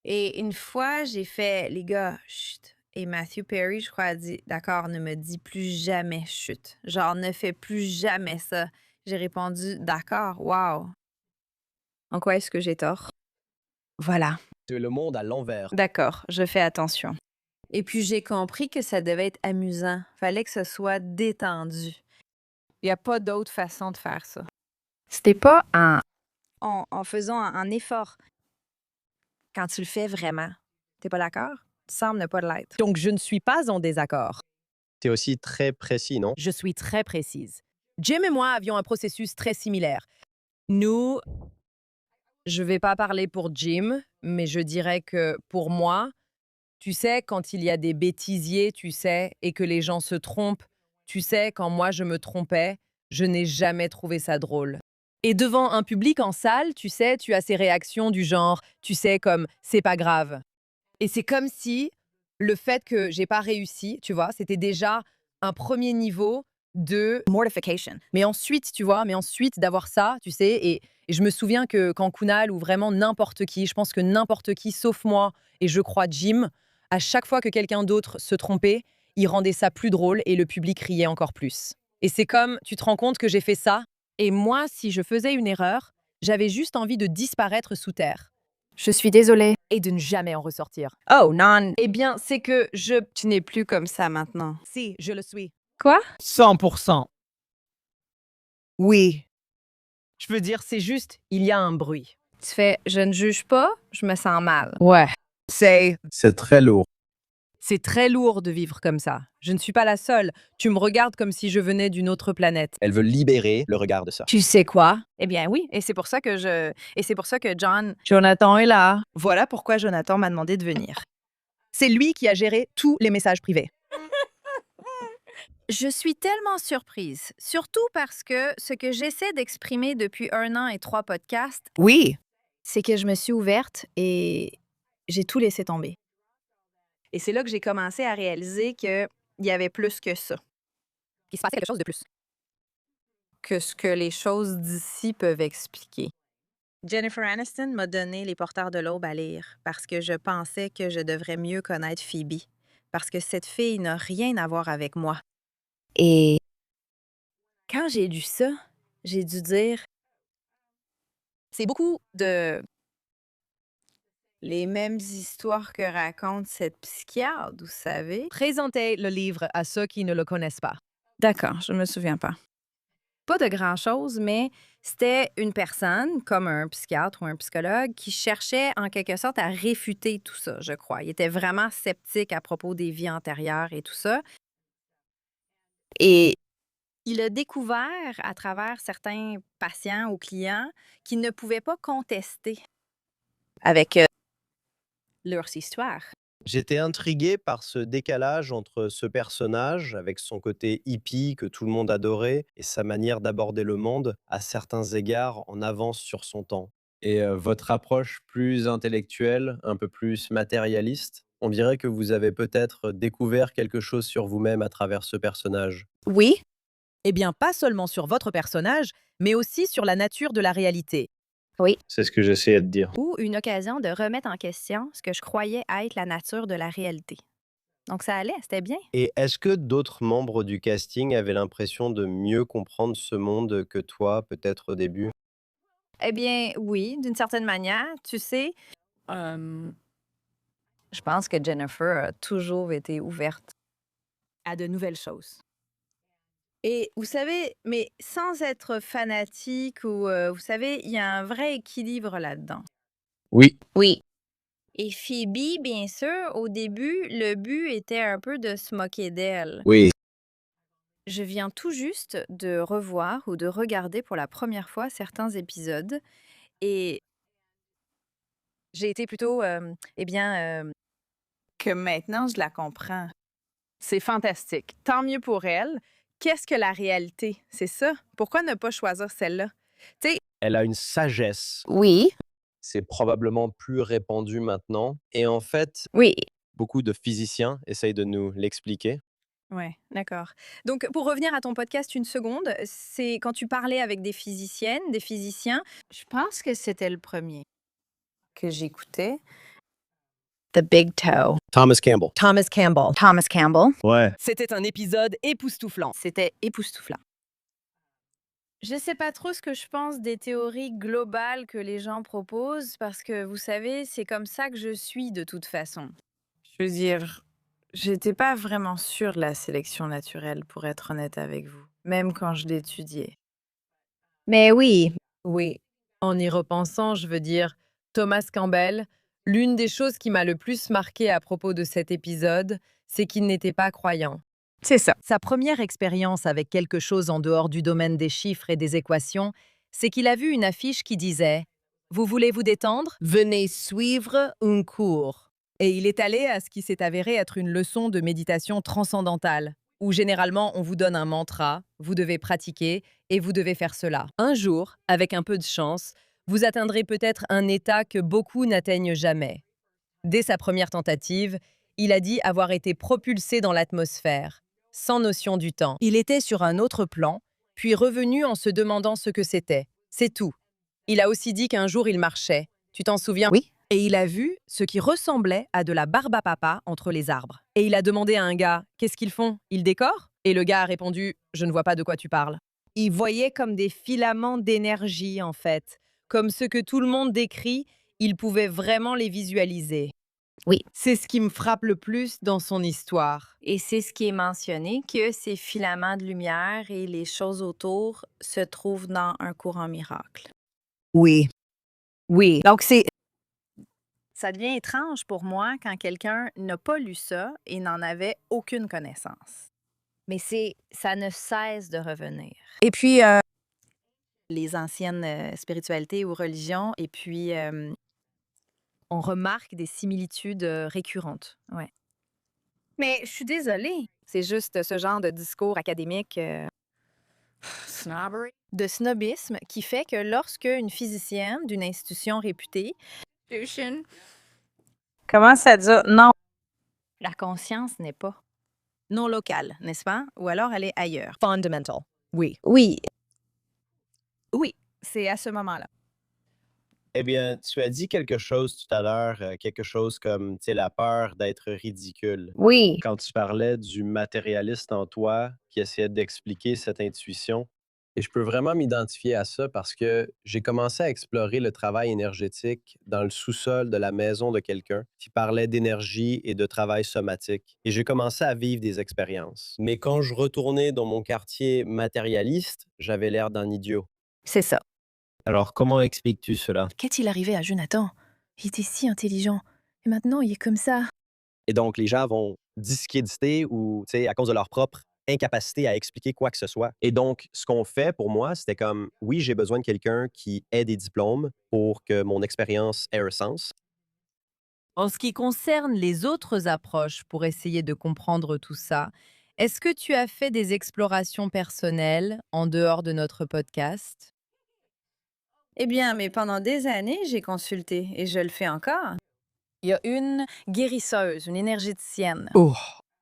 Et une fois, j'ai fait, les gars, chut. Et Matthew Perry, je crois, a dit, d'accord, ne me dis plus jamais chut. Genre, ne fais plus jamais ça. J'ai répondu, d'accord, wow. En quoi est-ce que j'ai tort? Voilà. C'est le monde à l'envers. D'accord, je fais attention. Et puis j'ai compris que ça devait être amusant. Fallait que ce soit détendu. Il n'y a pas d'autre façon de faire ça. C'était pas en faisant un effort. Quand tu le fais vraiment. T'es pas d'accord? Tu sembles ne pas l'être. Donc, je ne suis pas en désaccord. C'est aussi très précis, non? Je suis très précise. Jim et moi avions un processus très similaire. Nous, je vais pas parler pour Jim, mais je dirais que pour moi, tu sais, quand il y a des bêtisiers, tu sais, et que les gens se trompent, tu sais, quand moi je me trompais, je n'ai jamais trouvé ça drôle. Et devant un public en salle, tu sais, tu as ces réactions du genre, tu sais, comme c'est pas grave. Et c'est comme si le fait que j'ai pas réussi, tu vois, c'était déjà un premier niveau de Mortification. mais ensuite, tu vois, mais ensuite d'avoir ça, tu sais, et je me souviens que quand Kunal ou vraiment n'importe qui, je pense que n'importe qui, sauf moi, et je crois Jim, à chaque fois que quelqu'un d'autre se trompait, il rendait ça plus drôle et le public riait encore plus. Et c'est comme, tu te rends compte que j'ai fait ça, et moi, si je faisais une erreur, j'avais juste envie de disparaître sous terre Je suis désolée. et de ne jamais en ressortir. Oh, non. Eh bien, c'est que Tu n'es plus comme ça maintenant. Si, je le suis. Quoi? 100%. Oui. Je veux dire, c'est juste, il y a un bruit. Tu fais, je ne juge pas, je me sens mal. Ouais. C'est très lourd. C'est très lourd de vivre comme ça. Je ne suis pas la seule. Tu me regardes comme si je venais d'une autre planète. Elle veut libérer le regard de ça. Tu sais quoi? Eh bien oui, et c'est pour ça que Jonathan est là. Voilà pourquoi Jonathan m'a demandé de venir. C'est lui qui a géré tous les messages privés. Je suis tellement surprise, surtout parce que ce que j'essaie d'exprimer depuis 1 an et 3 podcasts, Oui. c'est que je me suis ouverte et j'ai tout laissé tomber. Et c'est là que j'ai commencé à réaliser qu'il y avait plus que ça, Il se passait quelque chose de plus. que ce que les choses d'ici peuvent expliquer. Jennifer Aniston m'a donné Les Porteurs de l'Aube à lire parce que je pensais que je devrais mieux connaître Phoebe, parce que cette fille n'a rien à voir avec moi. Et quand j'ai lu ça, j'ai dû dire, c'est beaucoup de les mêmes histoires que raconte cette psychiatre, vous savez. Présentez le livre à ceux qui ne le connaissent pas. D'accord, je me souviens pas. Pas de grand-chose, mais c'était une personne, comme un psychiatre ou un psychologue, qui cherchait en quelque sorte à réfuter tout ça, je crois. Il était vraiment sceptique à propos des vies antérieures et tout ça. Et il a découvert à travers certains patients ou clients qu'ils ne pouvaient pas contester avec leurs histoires. J'étais intrigué par ce décalage entre ce personnage, avec son côté hippie que tout le monde adorait, et sa manière d'aborder le monde, à certains égards en avance sur son temps. Et votre approche plus intellectuelle, un peu plus matérialiste, on dirait que vous avez peut-être découvert quelque chose sur vous-même à travers ce personnage. Oui, Eh bien, pas seulement sur votre personnage, mais aussi sur la nature de la réalité. C'est ce que j'essayais de dire. ou une occasion de remettre en question ce que je croyais être la nature de la réalité. Donc ça allait, c'était bien. Et est-ce que d'autres membres du casting avaient l'impression de mieux comprendre ce monde que toi, peut-être au début? Eh bien, oui, d'une certaine manière, tu sais. Um, Je pense que Jennifer a toujours été ouverte à de nouvelles choses. Et vous savez, mais sans être fanatique ou, vous savez, il y a un vrai équilibre là-dedans. Oui. Oui. Et Phoebe, bien sûr, au début, le but était un peu de se moquer d'elle. Oui. Je viens tout juste de revoir ou de regarder pour la première fois certains épisodes et j'ai été plutôt, que maintenant je la comprends. C'est fantastique. Tant mieux pour elle. Qu'est-ce que la réalité? C'est ça. Pourquoi ne pas choisir celle-là? Elle a une sagesse. Oui. C'est probablement plus répandu maintenant. Et en fait, Oui. beaucoup de physiciens essayent de nous l'expliquer. Ouais, d'accord. Donc, pour revenir à ton podcast une seconde, c'est quand tu parlais avec des physiciennes, des physiciens. Je pense que c'était le premier que j'écoutais. The Big Toe. Thomas Campbell. Thomas Campbell. Thomas Campbell. Ouais. C'était un épisode époustouflant. C'était époustouflant. Je sais pas trop ce que je pense des théories globales que les gens proposent parce que, vous savez, c'est comme ça que je suis de toute façon. Je veux dire, j'étais pas vraiment sûre de la sélection naturelle, pour être honnête avec vous, même quand je l'étudiais. Mais oui. Oui. En y repensant, je veux dire, Thomas Campbell, l'une des choses qui m'a le plus marqué à propos de cet épisode, c'est qu'il n'était pas croyant. C'est ça. Sa première expérience avec quelque chose en dehors du domaine des chiffres et des équations, c'est qu'il a vu une affiche qui disait « Vous voulez vous détendre? Venez suivre un cours ». Et il est allé à ce qui s'est avéré être une leçon de méditation transcendantale, où généralement on vous donne un mantra, vous devez pratiquer et vous devez faire cela. Un jour, avec un peu de chance, vous atteindrez peut-être un état que beaucoup n'atteignent jamais. Dès sa première tentative, il a dit avoir été propulsé dans l'atmosphère, sans notion du temps. Il était sur un autre plan, puis revenu en se demandant ce que c'était. C'est tout. Il a aussi dit qu'un jour il marchait. Tu t'en souviens? Oui. Et il a vu ce qui ressemblait à de la barbe à papa entre les arbres. Et il a demandé à un gars, qu'est-ce qu'ils font? Ils décorent? Et le gars a répondu, je ne vois pas de quoi tu parles. Il voyait comme des filaments d'énergie, en fait. Comme ce que tout le monde décrit, il pouvait vraiment les visualiser. Oui. C'est ce qui me frappe le plus dans son histoire. Et c'est ce qui est mentionné, que ces filaments de lumière et les choses autour se trouvent dans un courant miracle. Oui. Oui. Donc, ça devient étrange pour moi quand quelqu'un n'a pas lu ça et n'en avait aucune connaissance. Mais ça ne cesse de revenir. Et puis, Les anciennes spiritualités ou religions, et puis on remarque des similitudes récurrentes. Ouais. mais je suis désolée. C'est juste ce genre de discours académique Snobbery. de snobisme qui fait que lorsque une physicienne d'une institution réputée, Institution. comment ça dit? Non. La conscience n'est pas non locale, n'est-ce pas? Ou alors elle est ailleurs. Fundamental. Oui. Oui. Oui, c'est à ce moment-là. Eh bien, tu as dit quelque chose tout à l'heure, quelque chose comme, tu sais, la peur d'être ridicule. Oui. Quand tu parlais du matérialiste en toi qui essayait d'expliquer cette intuition. Et je peux vraiment m'identifier à ça parce que j'ai commencé à explorer le travail énergétique dans le sous-sol de la maison de quelqu'un qui parlait d'énergie et de travail somatique. Et j'ai commencé à vivre des expériences. Mais quand je retournais dans mon quartier matérialiste, j'avais l'air d'un idiot. C'est ça. Alors, comment expliques-tu cela? Qu'est-il arrivé à Jonathan? Il était si intelligent. Et maintenant, il est comme ça. Et donc, les gens vont discréditer ou, tu sais, à cause de leur propre incapacité à expliquer quoi que ce soit. Et donc, ce qu'on fait pour moi, c'était comme, oui, j'ai besoin de quelqu'un qui ait des diplômes pour que mon expérience ait un sens. En ce qui concerne les autres approches pour essayer de comprendre tout ça, est-ce que tu as fait des explorations personnelles en dehors de notre podcast? Eh bien, mais pendant des années, j'ai consulté et je le fais encore. Il y a une guérisseuse, une énergéticienne Oh!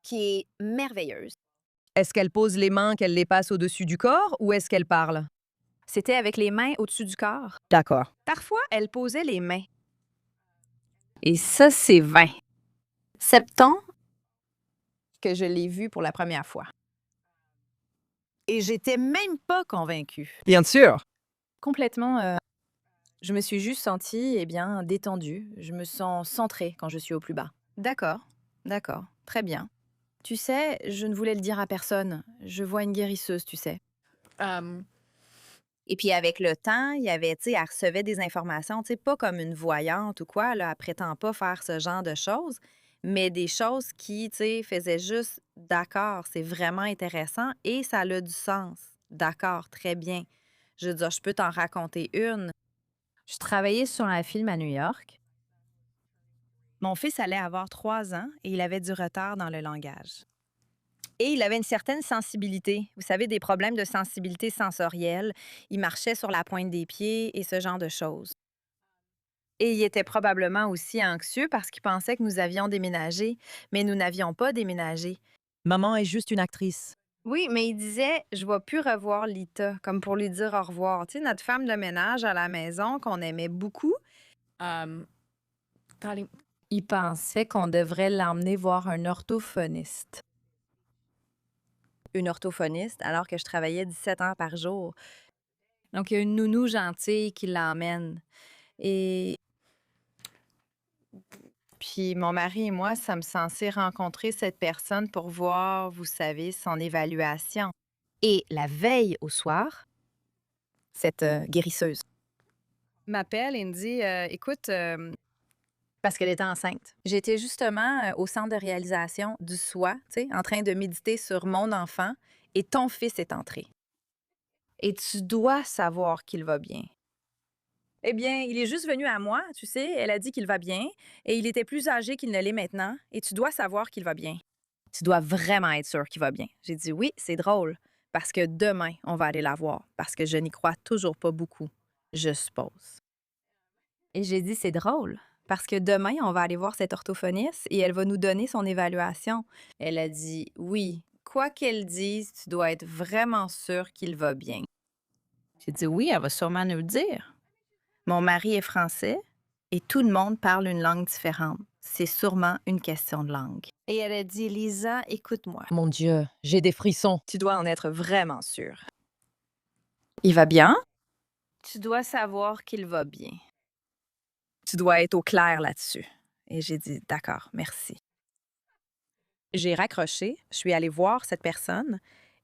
qui est merveilleuse. Est-ce qu'elle pose les mains, qu'elle les passe au-dessus du corps ou est-ce qu'elle parle? C'était avec les mains au-dessus du corps. D'accord. Parfois, elle posait les mains. Et ça, c'est 20 septembre que je l'ai vue pour la première fois. Et j'étais même pas convaincue. Bien sûr. Complètement, je me suis juste sentie, eh bien, détendue. Je me sens centrée quand je suis au plus bas. D'accord, d'accord, très bien. Tu sais, je ne voulais le dire à personne. Je vois une guérisseuse, tu sais. Um, Et puis avec le temps, il y avait, tu sais, elle recevait des informations, tu sais, pas comme une voyante ou quoi, là, elle prétend pas faire ce genre de choses, mais des choses qui, tu sais, faisaient juste d'accord, c'est vraiment intéressant et ça a du sens. D'accord, très bien. Je veux dire, je peux t'en raconter une. Je travaillais sur un film à New York. Mon fils allait avoir 3 ans et il avait du retard dans le langage. Et il avait une certaine sensibilité. Vous savez, des problèmes de sensibilité sensorielle. Il marchait sur la pointe des pieds et ce genre de choses. Et il était probablement aussi anxieux parce qu'il pensait que nous avions déménagé, mais nous n'avions pas déménagé. Maman est juste une actrice. Oui, mais il disait, je vais plus revoir Lita, comme pour lui dire au revoir. Tu sais, notre femme de ménage à la maison qu'on aimait beaucoup. Um, thought Il pensait qu'on devrait l'emmener voir un orthophoniste. Une orthophoniste, alors que je travaillais 17 heures par jour. Donc, il y a une nounou gentille qui l'emmène. Et puis, mon mari et moi sommes censés rencontrer cette personne pour voir, vous savez, son évaluation. Et la veille au soir, cette guérisseuse m'appelle et me dit écoute, parce qu'elle était enceinte. J'étais justement au centre de réalisation du soi, tu sais, en train de méditer sur mon enfant et ton fils est entré. Et tu dois savoir qu'il va bien. Eh bien, il est juste venu à moi, tu sais, elle a dit qu'il va bien et il était plus âgé qu'il ne l'est maintenant et tu dois savoir qu'il va bien. Tu dois vraiment être sûr qu'il va bien. J'ai dit oui, c'est drôle parce que demain, on va aller la voir parce que je n'y crois toujours pas beaucoup, je suppose. Et j'ai dit c'est drôle parce que demain, on va aller voir cette orthophoniste et elle va nous donner son évaluation. Elle a dit oui, quoi qu'elle dise, tu dois être vraiment sûr qu'il va bien. J'ai dit oui, elle va sûrement nous le dire. Mon mari est français et tout le monde parle une langue différente. C'est sûrement une question de langue. Et elle a dit, Lisa, écoute-moi. Mon Dieu, j'ai des frissons. Tu dois en être vraiment sûre. Il va bien? Tu dois savoir qu'il va bien. Tu dois être au clair là-dessus. Et j'ai dit, d'accord, merci. J'ai raccroché, je suis allée voir cette personne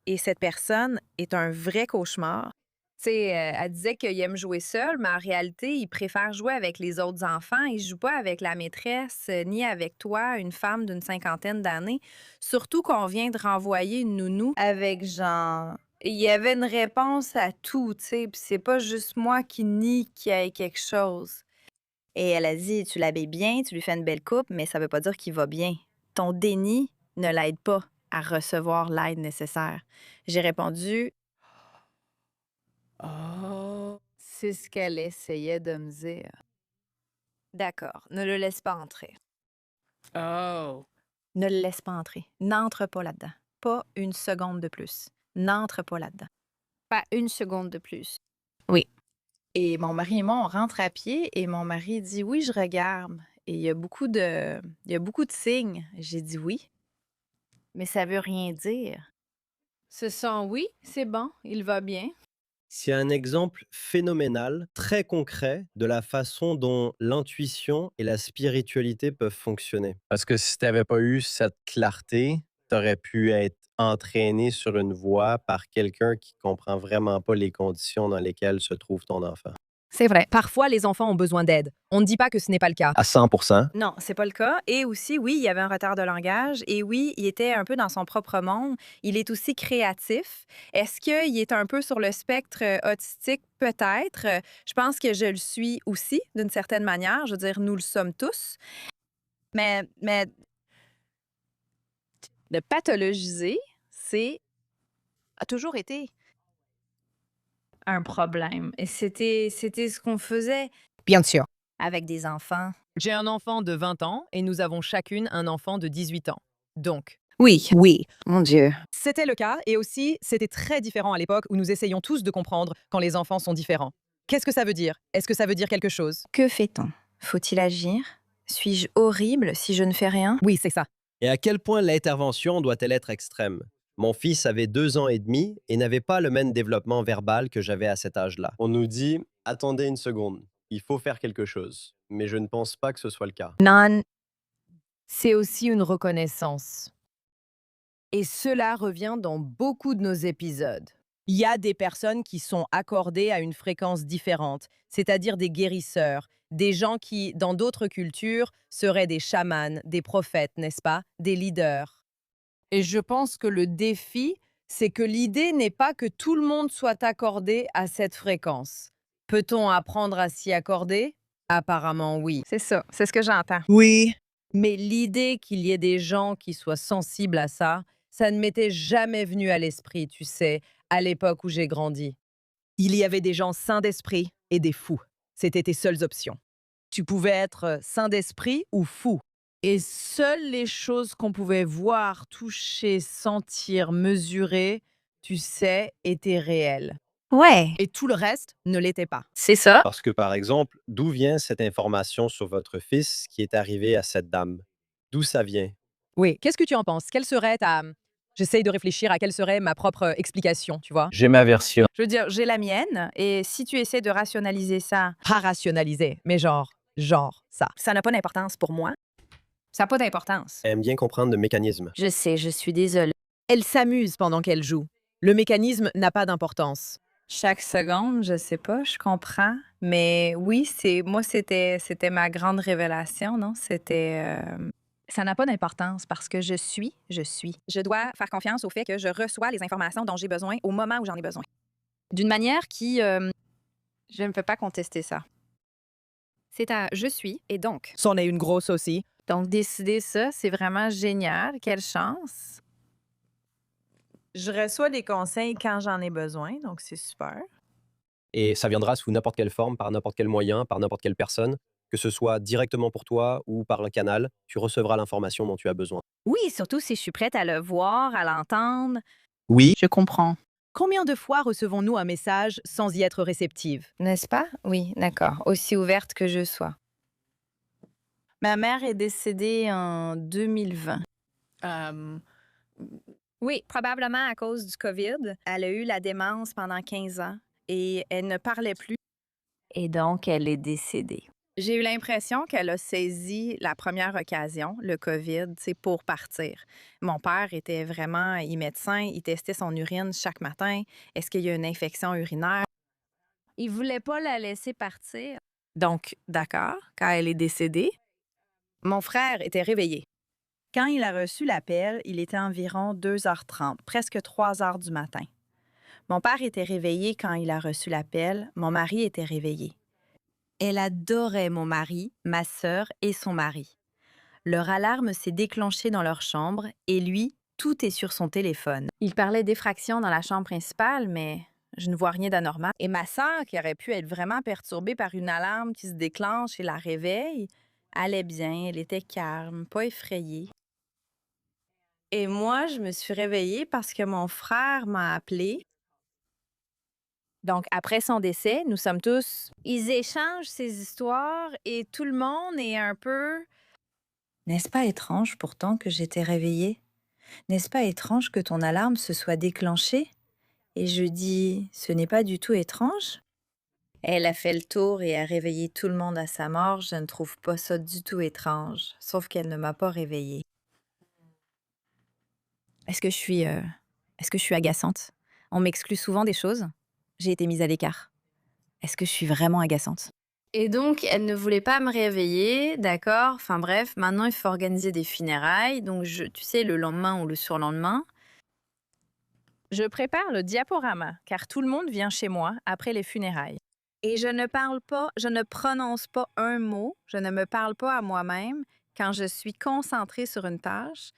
et cette personne est un vrai cauchemar. Tu sais, elle disait qu'il aime jouer seul, mais en réalité, il préfère jouer avec les autres enfants. Il joue pas avec la maîtresse, ni avec toi, une femme d'une 50aine d'années. Surtout qu'on vient de renvoyer une nounou avec genre... Il y avait une réponse à tout, tu sais, puis c'est pas juste moi qui nie qu'il y ait quelque chose. Et elle a dit, tu l'habilles bien, tu lui fais une belle coupe, mais ça veut pas dire qu'il va bien. Ton déni ne l'aide pas à recevoir l'aide nécessaire. J'ai répondu, oh, c'est ce qu'elle essayait de me dire. D'accord, ne le laisse pas entrer. oh. Ne le laisse pas entrer. N'entre pas là-dedans. Pas une seconde de plus. N'entre pas là-dedans. Pas une seconde de plus. Oui. Et mon mari et moi, on rentre à pied et mon mari dit oui, je regarde. Et il y a beaucoup de signes. J'ai dit oui. Mais ça veut rien dire. Ce sont oui, c'est bon, il va bien. C'est un exemple phénoménal, très concret, de la façon dont l'intuition et la spiritualité peuvent fonctionner. Parce que si tu n'avais pas eu cette clarté, tu aurais pu être entraîné sur une voie par quelqu'un qui comprend vraiment pas les conditions dans lesquelles se trouve ton enfant. C'est vrai. Parfois, les enfants ont besoin d'aide. On ne dit pas que ce n'est pas le cas. À 100%. Non, c'est pas le cas. Et aussi, oui, il y avait un retard de langage. Et oui, il était un peu dans son propre monde. Il est aussi créatif. Est-ce qu'il est un peu sur le spectre autistique? Peut-être. Je pense que je le suis aussi, d'une certaine manière. Je veux dire, nous le sommes tous. Mais de pathologiser, c'est a toujours été un problème. Et c'était ce qu'on faisait Bien sûr. avec des enfants. J'ai un enfant de 20 ans et nous avons chacune un enfant de 18 ans. Donc, Oui, oui, mon Dieu. c'était le cas et aussi, c'était très différent à l'époque où nous essayons tous de comprendre quand les enfants sont différents. Qu'est-ce que ça veut dire? Est-ce que ça veut dire quelque chose? Que fait-on? Faut-il agir? Suis-je horrible si je ne fais rien? Oui, c'est ça. Et à quel point l'intervention doit-elle être extrême? Mon fils avait 2 ans et demi et n'avait pas le même développement verbal que j'avais à cet âge-là. On nous dit, attendez une seconde, il faut faire quelque chose. Mais je ne pense pas que ce soit le cas. Non. C'est aussi une reconnaissance. Et cela revient dans beaucoup de nos épisodes. Il y a des personnes qui sont accordées à une fréquence différente, c'est-à-dire des guérisseurs, des gens qui, dans d'autres cultures, seraient des chamans, des prophètes, n'est-ce pas? Des leaders. Et je pense que le défi, c'est que l'idée n'est pas que tout le monde soit accordé à cette fréquence. Peut-on apprendre à s'y accorder? Apparemment oui. C'est ça, c'est ce que j'entends. Oui. Mais l'idée qu'il y ait des gens qui soient sensibles à ça, ça ne m'était jamais venu à l'esprit, tu sais, à l'époque où j'ai grandi. Il y avait des gens sains d'esprit et des fous. C'était tes seules options. Tu pouvais être sain d'esprit ou fou. Et seules les choses qu'on pouvait voir, toucher, sentir, mesurer, tu sais, étaient réelles. Ouais, Et tout le reste ne l'était pas. c'est ça. Parce que, par exemple, d'où vient cette information sur votre fils qui est arrivé à cette dame? D'où ça vient? Oui, qu'est-ce que tu en penses? Quelle serait ta... J'essaye de réfléchir à quelle serait ma propre explication, tu vois? J'ai ma version. Je veux dire, j'ai la mienne, et si tu essaies de rationaliser ça, Pas rationalisé, mais genre ça. ça n'a pas d'importance pour moi. Ça n'a pas d'importance. Elle aime bien comprendre le mécanisme. Je sais, je suis désolée. Elle s'amuse pendant qu'elle joue. Le mécanisme n'a pas d'importance. Chaque seconde, je sais pas, je comprends. Mais oui, c'était ma grande révélation, non? Ça n'a pas d'importance parce que je suis. Je dois faire confiance au fait que je reçois les informations dont j'ai besoin au moment où j'en ai besoin. D'une manière qui... je ne peux pas contester ça. C'est à je suis et donc. C'en est une grosse aussi. Donc, décider ça, c'est vraiment génial. Quelle chance. Je reçois des conseils quand j'en ai besoin, donc c'est super. Et ça viendra sous n'importe quelle forme, par n'importe quel moyen, par n'importe quelle personne, que ce soit directement pour toi ou par le canal, tu recevras l'information dont tu as besoin. Oui, surtout si je suis prête à le voir, à l'entendre. Oui. Je comprends. Combien de fois recevons-nous un message sans y être réceptive? N'est-ce pas? Oui, d'accord. Aussi ouverte que je sois. Ma mère est décédée en 2020. Oui, probablement à cause du COVID. Elle a eu la démence pendant 15 ans et elle ne parlait plus. Et donc, elle est décédée. J'ai eu l'impression qu'elle a saisi la première occasion, le COVID, pour partir. Mon père était vraiment médecin, il testait son urine chaque matin. Est-ce qu'il y a une infection urinaire? Il voulait pas la laisser partir. Donc, d'accord, quand elle est décédée, mon frère était réveillé. Quand il a reçu l'appel, il était environ 2h30, presque 3h du matin. Mon père était réveillé quand il a reçu l'appel, mon mari était réveillé. Elle adorait mon mari, ma sœur et son mari. Leur alarme s'est déclenchée dans leur chambre et lui, tout est sur son téléphone. Il parlait d'effraction dans la chambre principale, mais je ne vois rien d'anormal. Et ma sœur, qui aurait pu être vraiment perturbée par une alarme qui se déclenche et la réveille, allait bien, elle était calme, pas effrayée. Et moi, je me suis réveillée parce que mon frère m'a appelée. Donc, après son décès, nous sommes tous... Ils échangent ces histoires et tout le monde est un peu... N'est-ce pas étrange pourtant que j'étais réveillée? N'est-ce pas étrange que ton alarme se soit déclenchée? Et je dis, ce n'est pas du tout étrange? Elle a fait le tour et a réveillé tout le monde à sa mort. Je ne trouve pas ça du tout étrange, sauf qu'elle ne m'a pas réveillée. Est-ce que je suis agaçante? On m'exclut souvent des choses. J'ai été mise à l'écart. Est-ce que je suis vraiment agaçante? Et donc, elle ne voulait pas me réveiller, d'accord? Enfin bref, maintenant il faut organiser des funérailles. Donc, tu sais, le lendemain ou le surlendemain. Je prépare le diaporama, car tout le monde vient chez moi après les funérailles. Et je ne parle pas, je ne prononce pas un mot, je ne me parle pas à moi-même quand je suis concentrée sur une tâche.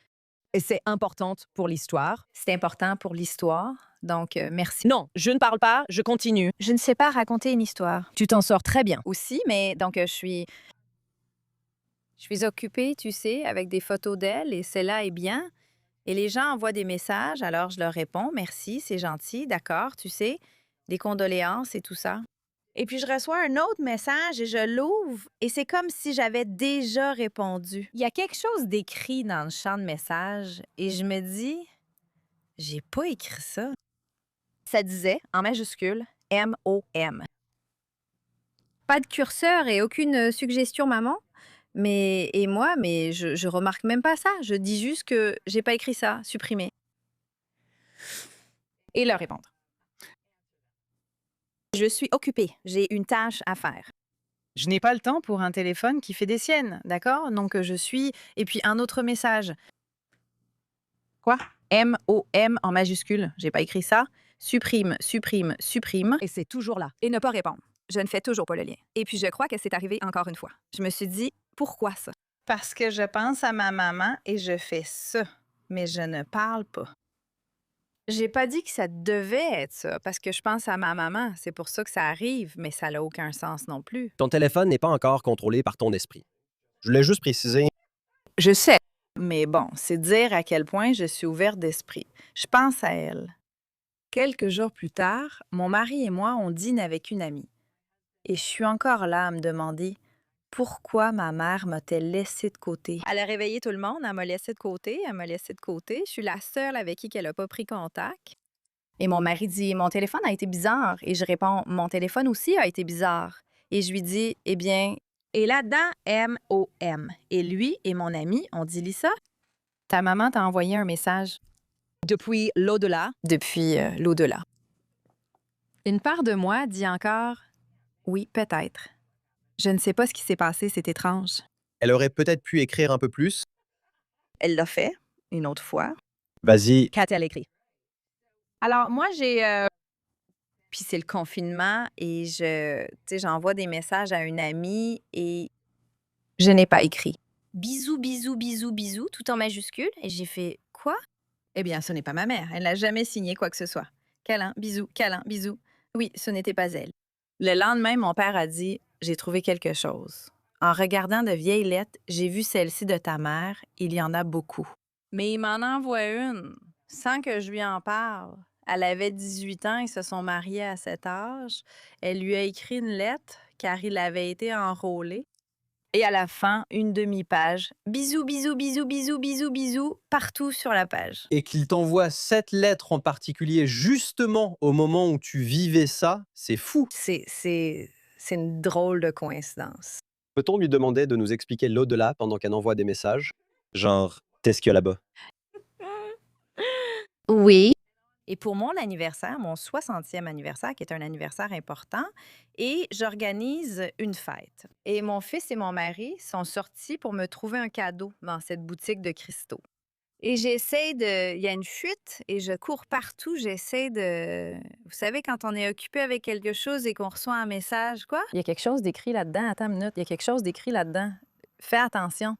Et c'est important pour l'histoire. C'est important pour l'histoire, donc merci. Non, je ne parle pas, je continue. Je ne sais pas raconter une histoire. Tu t'en sors très bien. Aussi, mais donc je suis occupée, tu sais, avec des photos d'elle et celle-là est bien. Et les gens envoient des messages, alors je leur réponds, merci, c'est gentil, d'accord, tu sais, des condoléances et tout ça. Et puis je reçois un autre message et je l'ouvre et c'est comme si j'avais déjà répondu. Il y a quelque chose d'écrit dans le champ de message et je me dis, j'ai pas écrit ça. Ça disait, en majuscule, M-O-M. Pas de curseur et aucune suggestion maman. Mais je remarque même pas ça. Je dis juste que j'ai pas écrit ça, supprimer. Et leur répondre. Je suis occupée, j'ai une tâche à faire. Je n'ai pas le temps pour un téléphone qui fait des siennes, d'accord? Donc je suis... Et puis un autre message. Quoi? M-O-M en majuscule, j'ai pas écrit ça. Supprime, supprime, supprime. Et c'est toujours là. Et ne pas répondre. Je ne fais toujours pas le lien. Et puis je crois que c'est arrivé encore une fois. Je me suis dit, pourquoi ça? Parce que je pense à ma maman et je fais ça, mais je ne parle pas. J'ai pas dit que ça devait être ça, parce que je pense à ma maman. C'est pour ça que ça arrive, mais ça n'a aucun sens non plus. Ton téléphone n'est pas encore contrôlé par ton esprit. Je voulais juste préciser, Je sais. Mais bon, c'est dire à quel point je suis ouverte d'esprit. Je pense à elle. Quelques jours plus tard, mon mari et moi, on dîne avec une amie. Et je suis encore là à me demander pourquoi ma mère m'a-t-elle laissée de côté. Elle a réveillé tout le monde, elle m'a laissé de côté, elle m'a laissé de côté. Je suis la seule avec qui elle n'a pas pris contact. Et mon mari dit, mon téléphone a été bizarre. Et je réponds, mon téléphone aussi a été bizarre. Et je lui dis, eh bien, et là-dedans, M-O-M. Et lui et mon ami ont dit, Lisa, ta maman t'a envoyé un message Depuis l'au-delà, depuis l'au-delà. Une part de moi dit encore, oui, peut-être. Je ne sais pas ce qui s'est passé, c'est étrange. elle aurait peut-être pu écrire un peu plus. Elle l'a fait, une autre fois. Vas-y, qu'a-t-elle écrit? Alors, moi, puis c'est le confinement et tu sais, j'envoie des messages à une amie et je n'ai pas écrit. Bisous, bisous, bisous, bisous, tout en majuscule. Et j'ai fait quoi? Eh bien, ce n'est pas ma mère. Elle n'a jamais signé quoi que ce soit. Câlin, bisous, câlin, bisous. Oui, ce n'était pas elle. Le lendemain, mon père a dit, j'ai trouvé quelque chose. En regardant de vieilles lettres, j'ai vu celle-ci de ta mère. Il y en a beaucoup. Mais il m'en envoie une, sans que je lui en parle. Elle avait 18 ans, ils se sont mariés à cet âge. Elle lui a écrit une lettre, car il avait été enrôlé. Et à la fin, une demi-page. Bisous, bisous, bisous, bisous, bisous, bisous, partout sur la page. Et qu'il t'envoie cette lettre en particulier justement au moment où tu vivais ça, c'est fou. C'est une drôle de coïncidence. peut-on lui demander de nous expliquer l'au-delà pendant qu'elle envoie des messages? Genre, qu'est-ce qu'il y a là-bas? Oui. Et pour mon anniversaire, mon 60e anniversaire, qui est un anniversaire important, et j'organise une fête. Et mon fils et mon mari sont sortis pour me trouver un cadeau dans cette boutique de cristaux. Et j'essaie de... Il y a une fuite et je cours partout, j'essaie de... Vous savez, quand on est occupé avec quelque chose et qu'on reçoit un message, quoi? Il y a quelque chose d'écrit là-dedans. Attends une minute, il y a quelque chose d'écrit là-dedans. Fais attention.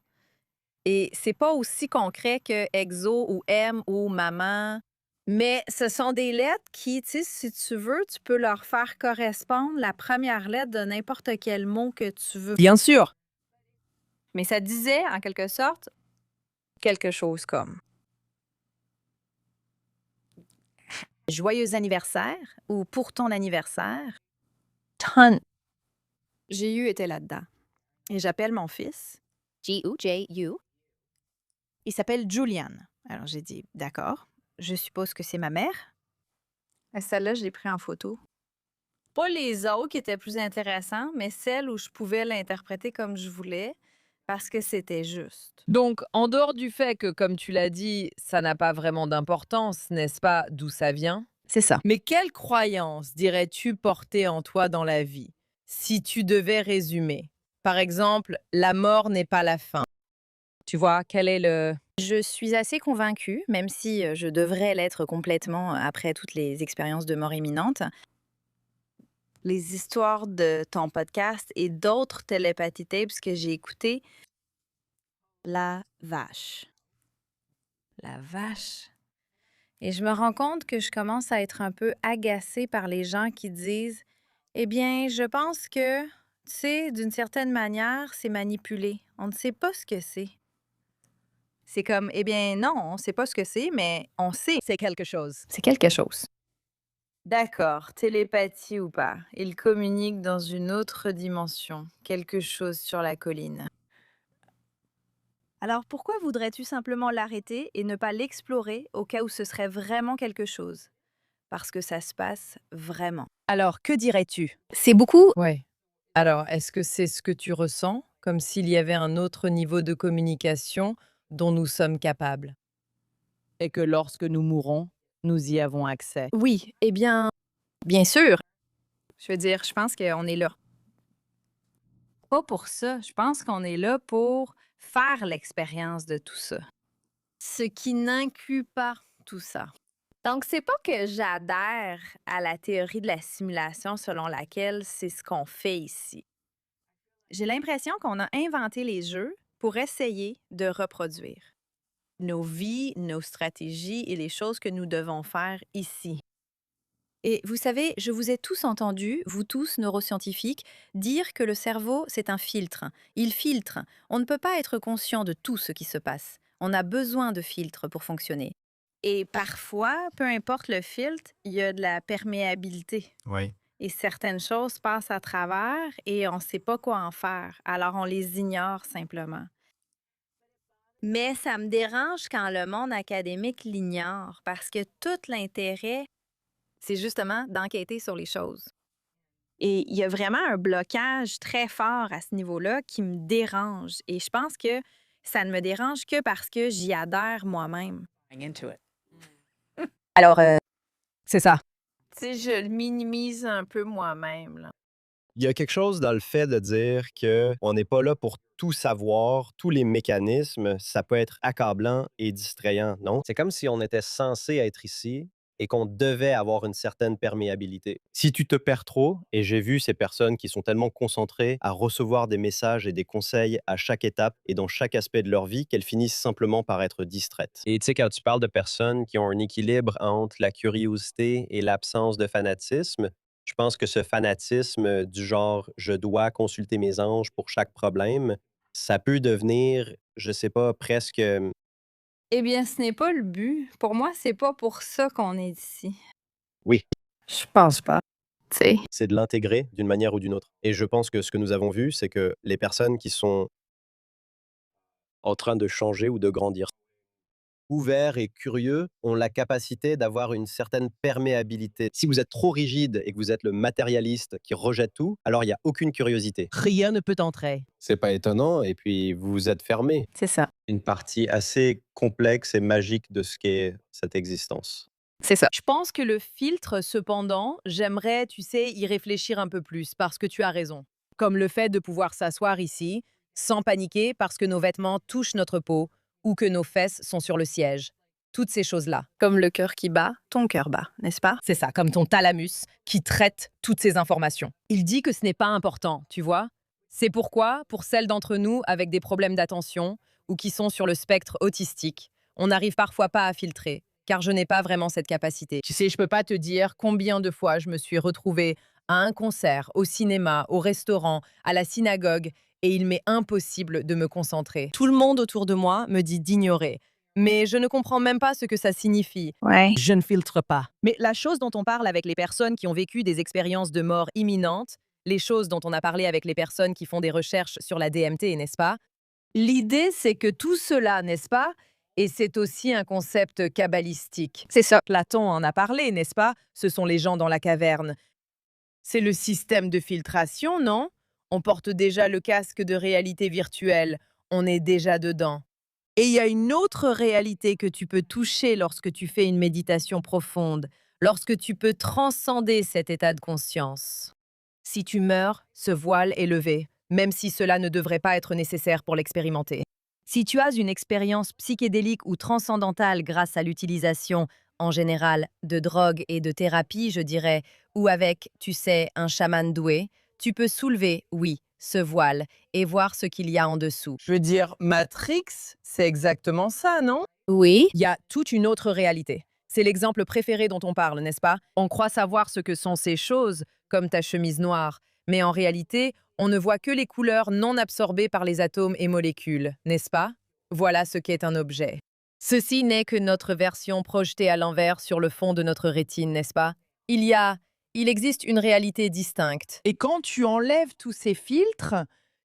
Et c'est pas aussi concret que exo ou M ou maman. Mais ce sont des lettres qui, tu sais, si tu veux, tu peux leur faire correspondre la première lettre de n'importe quel mot que tu veux. Bien sûr. Mais ça disait, en quelque sorte, quelque chose comme Joyeux anniversaire ou pour ton anniversaire. Ton. J'ai était là-dedans. Et j'appelle mon fils. G-U-J-U. Il s'appelle Julian. Alors j'ai dit, d'accord, je suppose que c'est ma mère. Et celle-là, je l'ai pris en photo. Pas les autres qui étaient plus intéressants, mais celle où je pouvais l'interpréter comme je voulais, parce que c'était juste. Donc, en dehors du fait que, comme tu l'as dit, ça n'a pas vraiment d'importance, n'est-ce pas, d'où ça vient? C'est ça. Mais quelle croyance dirais-tu porter en toi dans la vie, si tu devais résumer? Par exemple, la mort n'est pas la fin. Tu vois, quel est le... Je suis assez convaincue, même si je devrais l'être complètement après toutes les expériences de mort imminente. Les histoires de ton podcast et d'autres télépathy tapes que j'ai écoutées. La vache. La vache. Et je me rends compte que je commence à être un peu agacée par les gens qui disent eh bien, je pense que, tu sais, d'une certaine manière, c'est manipulé. On ne sait pas ce que c'est. C'est comme, eh bien, non, on ne sait pas ce que c'est, mais on sait. C'est quelque chose. C'est quelque chose. D'accord, télépathie ou pas, il communique dans une autre dimension, quelque chose sur la colline. Alors pourquoi voudrais-tu simplement l'arrêter et ne pas l'explorer au cas où ce serait vraiment quelque chose? Parce que ça se passe vraiment. Alors, que dirais-tu? C'est beaucoup. Ouais. Alors, est-ce que c'est ce que tu ressens, comme s'il y avait un autre niveau de communication dont nous sommes capables? Et que lorsque nous mourons, nous y avons accès. Oui, eh bien sûr. Je veux dire, je pense qu'on est là. Pas pour ça, je pense qu'on est là pour faire l'expérience de tout ça. Ce qui n'inclut pas tout ça. Donc, c'est pas que j'adhère à la théorie de la simulation selon laquelle c'est ce qu'on fait ici. J'ai l'impression qu'on a inventé les jeux pour essayer de reproduire. nos vies, nos stratégies et les choses que nous devons faire ici. Et vous savez, je vous ai tous entendus, vous tous neuroscientifiques, dire que le cerveau, c'est un filtre. Il filtre. On ne peut pas être conscient de tout ce qui se passe. On a besoin de filtres pour fonctionner. Et parfois, peu importe le filtre, il y a de la perméabilité. Oui. Et certaines choses passent à travers et on ne sait pas quoi en faire. Alors on les ignore simplement. Mais ça me dérange quand le monde académique l'ignore parce que tout l'intérêt, c'est justement d'enquêter sur les choses. Et il y a vraiment un blocage très fort à ce niveau-là qui me dérange. Et je pense que ça ne me dérange que parce que j'y adhère moi-même. Into it. Alors, c'est ça. Tu sais, je le minimise un peu moi-même, là. Il y a quelque chose dans le fait de dire qu'on n'est pas là pour tout savoir, tous les mécanismes, ça peut être accablant et distrayant, non? C'est comme si on était censé être ici et qu'on devait avoir une certaine perméabilité. Si tu te perds trop, et j'ai vu ces personnes qui sont tellement concentrées à recevoir des messages et des conseils à chaque étape et dans chaque aspect de leur vie, qu'elles finissent simplement par être distraites. Et tu sais, quand tu parles de personnes qui ont un équilibre entre la curiosité et l'absence de fanatisme, je pense que ce fanatisme du genre je dois consulter mes anges pour chaque problème, ça peut devenir, je sais pas, presque Eh bien, ce n'est pas le but. Pour moi, c'est pas pour ça qu'on est ici. oui, Je pense pas. Tu sais. c'est de l'intégrer d'une manière ou d'une autre. Et je pense que ce que nous avons vu, c'est que les personnes qui sont en train de changer ou de grandir, ouverts et curieux, ont la capacité d'avoir une certaine perméabilité. Si vous êtes trop rigide et que vous êtes le matérialiste qui rejette tout, alors il n'y a aucune curiosité. Rien ne peut entrer. C'est pas étonnant, et puis vous êtes fermé. C'est ça. Une partie assez complexe et magique de ce qu'est cette existence. C'est ça. Je pense que le filtre, cependant, j'aimerais, tu sais, y réfléchir un peu plus parce que tu as raison. Comme le fait de pouvoir s'asseoir ici, sans paniquer parce que nos vêtements touchent notre peau ou que nos fesses sont sur le siège. Toutes ces choses-là. Comme le cœur qui bat, ton cœur bat, n'est-ce pas? C'est ça, comme ton thalamus qui traite toutes ces informations. Il dit que ce n'est pas important, tu vois. C'est pourquoi, pour celles d'entre nous avec des problèmes d'attention ou qui sont sur le spectre autistique, on n'arrive parfois pas à filtrer, car je n'ai pas vraiment cette capacité. Tu sais, je peux pas te dire combien de fois je me suis retrouvée à un concert, au cinéma, au restaurant, à la synagogue, et il m'est impossible de me concentrer. Tout le monde autour de moi me dit d'ignorer, mais je ne comprends même pas ce que ça signifie. Ouais. Je ne filtre pas. Mais la chose dont on parle avec les personnes qui ont vécu des expériences de mort imminente, les choses dont on a parlé avec les personnes qui font des recherches sur la DMT, n'est-ce pas? L'idée, c'est que tout cela, n'est-ce pas? Et c'est aussi un concept kabbalistique. C'est ça. Platon en a parlé, n'est-ce pas? Ce sont les gens dans la caverne. C'est le système de filtration, non? On porte déjà le casque de réalité virtuelle. On est déjà dedans. Et il y a une autre réalité que tu peux toucher lorsque tu fais une méditation profonde, lorsque tu peux transcender cet état de conscience. Si tu meurs, ce voile est levé, même si cela ne devrait pas être nécessaire pour l'expérimenter. Si tu as une expérience psychédélique ou transcendantale grâce à l'utilisation, en général, de drogue et de thérapie, je dirais, ou avec, tu sais, un chaman doué, tu peux soulever, oui, ce voile et voir ce qu'il y a en dessous. Je veux dire, Matrix, c'est exactement ça, non? Oui. Il y a toute une autre réalité. C'est l'exemple préféré dont on parle, n'est-ce pas? On croit savoir ce que sont ces choses, comme ta chemise noire, mais en réalité, on ne voit que les couleurs non absorbées par les atomes et molécules, n'est-ce pas? Voilà ce qu'est un objet. Ceci n'est que notre version projetée à l'envers sur le fond de notre rétine, n'est-ce pas? Il existe une réalité distincte. Et quand tu enlèves tous ces filtres,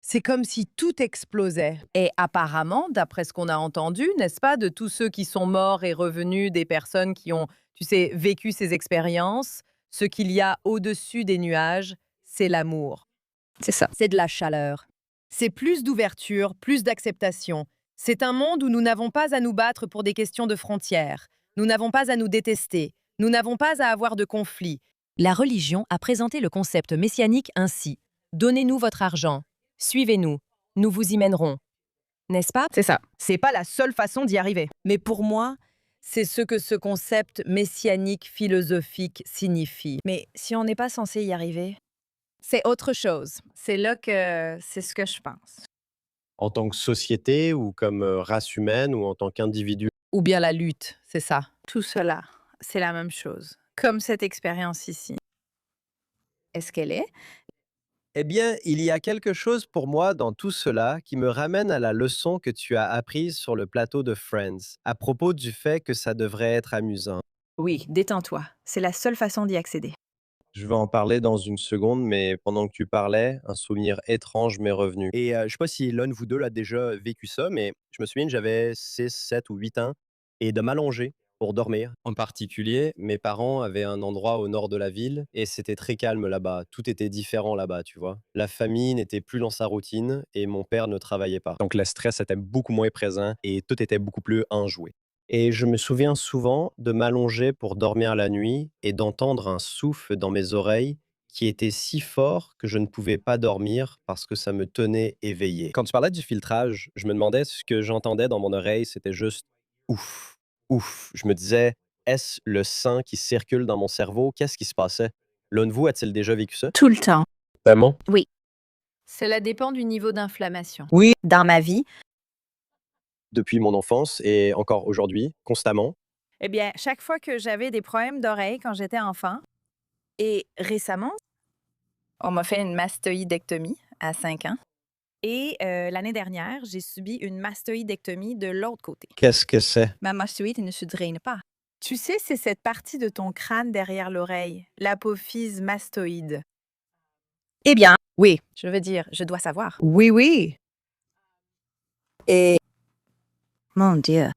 c'est comme si tout explosait. Et apparemment, d'après ce qu'on a entendu, n'est-ce pas, de tous ceux qui sont morts et revenus, des personnes qui ont, tu sais, vécu ces expériences, ce qu'il y a au-dessus des nuages, c'est l'amour. C'est ça. C'est de la chaleur. C'est plus d'ouverture, plus d'acceptation. C'est un monde où nous n'avons pas à nous battre pour des questions de frontières. Nous n'avons pas à nous détester. Nous n'avons pas à avoir de conflits. La religion a présenté le concept messianique ainsi. Donnez-nous votre argent. Suivez-nous. Nous vous y mènerons. N'est-ce pas? C'est ça. C'est pas la seule façon d'y arriver. Mais pour moi, c'est ce que ce concept messianique philosophique signifie. Mais si on n'est pas censé y arriver, C'est autre chose. c'est là que c'est ce que je pense. En tant que société ou comme race humaine ou en tant qu'individu? Ou bien la lutte, c'est ça. Tout cela, c'est la même chose. Comme cette expérience ici. Est-ce qu'elle est? Eh bien, il y a quelque chose pour moi dans tout cela qui me ramène à la leçon que tu as apprise sur le plateau de Friends, à propos du fait que ça devrait être amusant. Oui, détends-toi. C'est la seule façon d'y accéder. Je vais en parler dans une seconde, mais pendant que tu parlais, un souvenir étrange m'est revenu. Et je sais pas si l'un de vous deux l'a déjà vécu ça, mais je me souviens que j'avais 6, 7 ou 8 ans et de m'allonger pour dormir. En particulier, mes parents avaient un endroit au nord de la ville et c'était très calme là-bas. Tout était différent là-bas, tu vois. La famille n'était plus dans sa routine et mon père ne travaillait pas. Donc le stress était beaucoup moins présent et tout était beaucoup plus enjoué. Et je me souviens souvent de m'allonger pour dormir la nuit et d'entendre un souffle dans mes oreilles qui était si fort que je ne pouvais pas dormir parce que ça me tenait éveillé. Quand tu parlais du filtrage, je me demandais ce que j'entendais dans mon oreille, c'était juste ouf, ouf. Je me disais, est-ce le sang qui circule dans mon cerveau? Qu'est-ce qui se passait? L'un de vous a-t-il déjà vécu ça? Tout le temps. Vraiment? Oui. Cela dépend du niveau d'inflammation. Oui. Dans ma vie, Depuis mon enfance et encore aujourd'hui, constamment. eh bien, chaque fois que j'avais des problèmes d'oreille quand j'étais enfant, et récemment, on m'a fait une mastoïdectomie à 5 ans. Et l'année dernière, j'ai subi une mastoïdectomie de l'autre côté. Qu'est-ce que c'est? Ma mastoïde ne se draine pas. Tu sais, c'est cette partie de ton crâne derrière l'oreille, l'apophyse mastoïde. Eh bien, Oui. je veux dire, je dois savoir. Oui, oui. Et mon Dieu.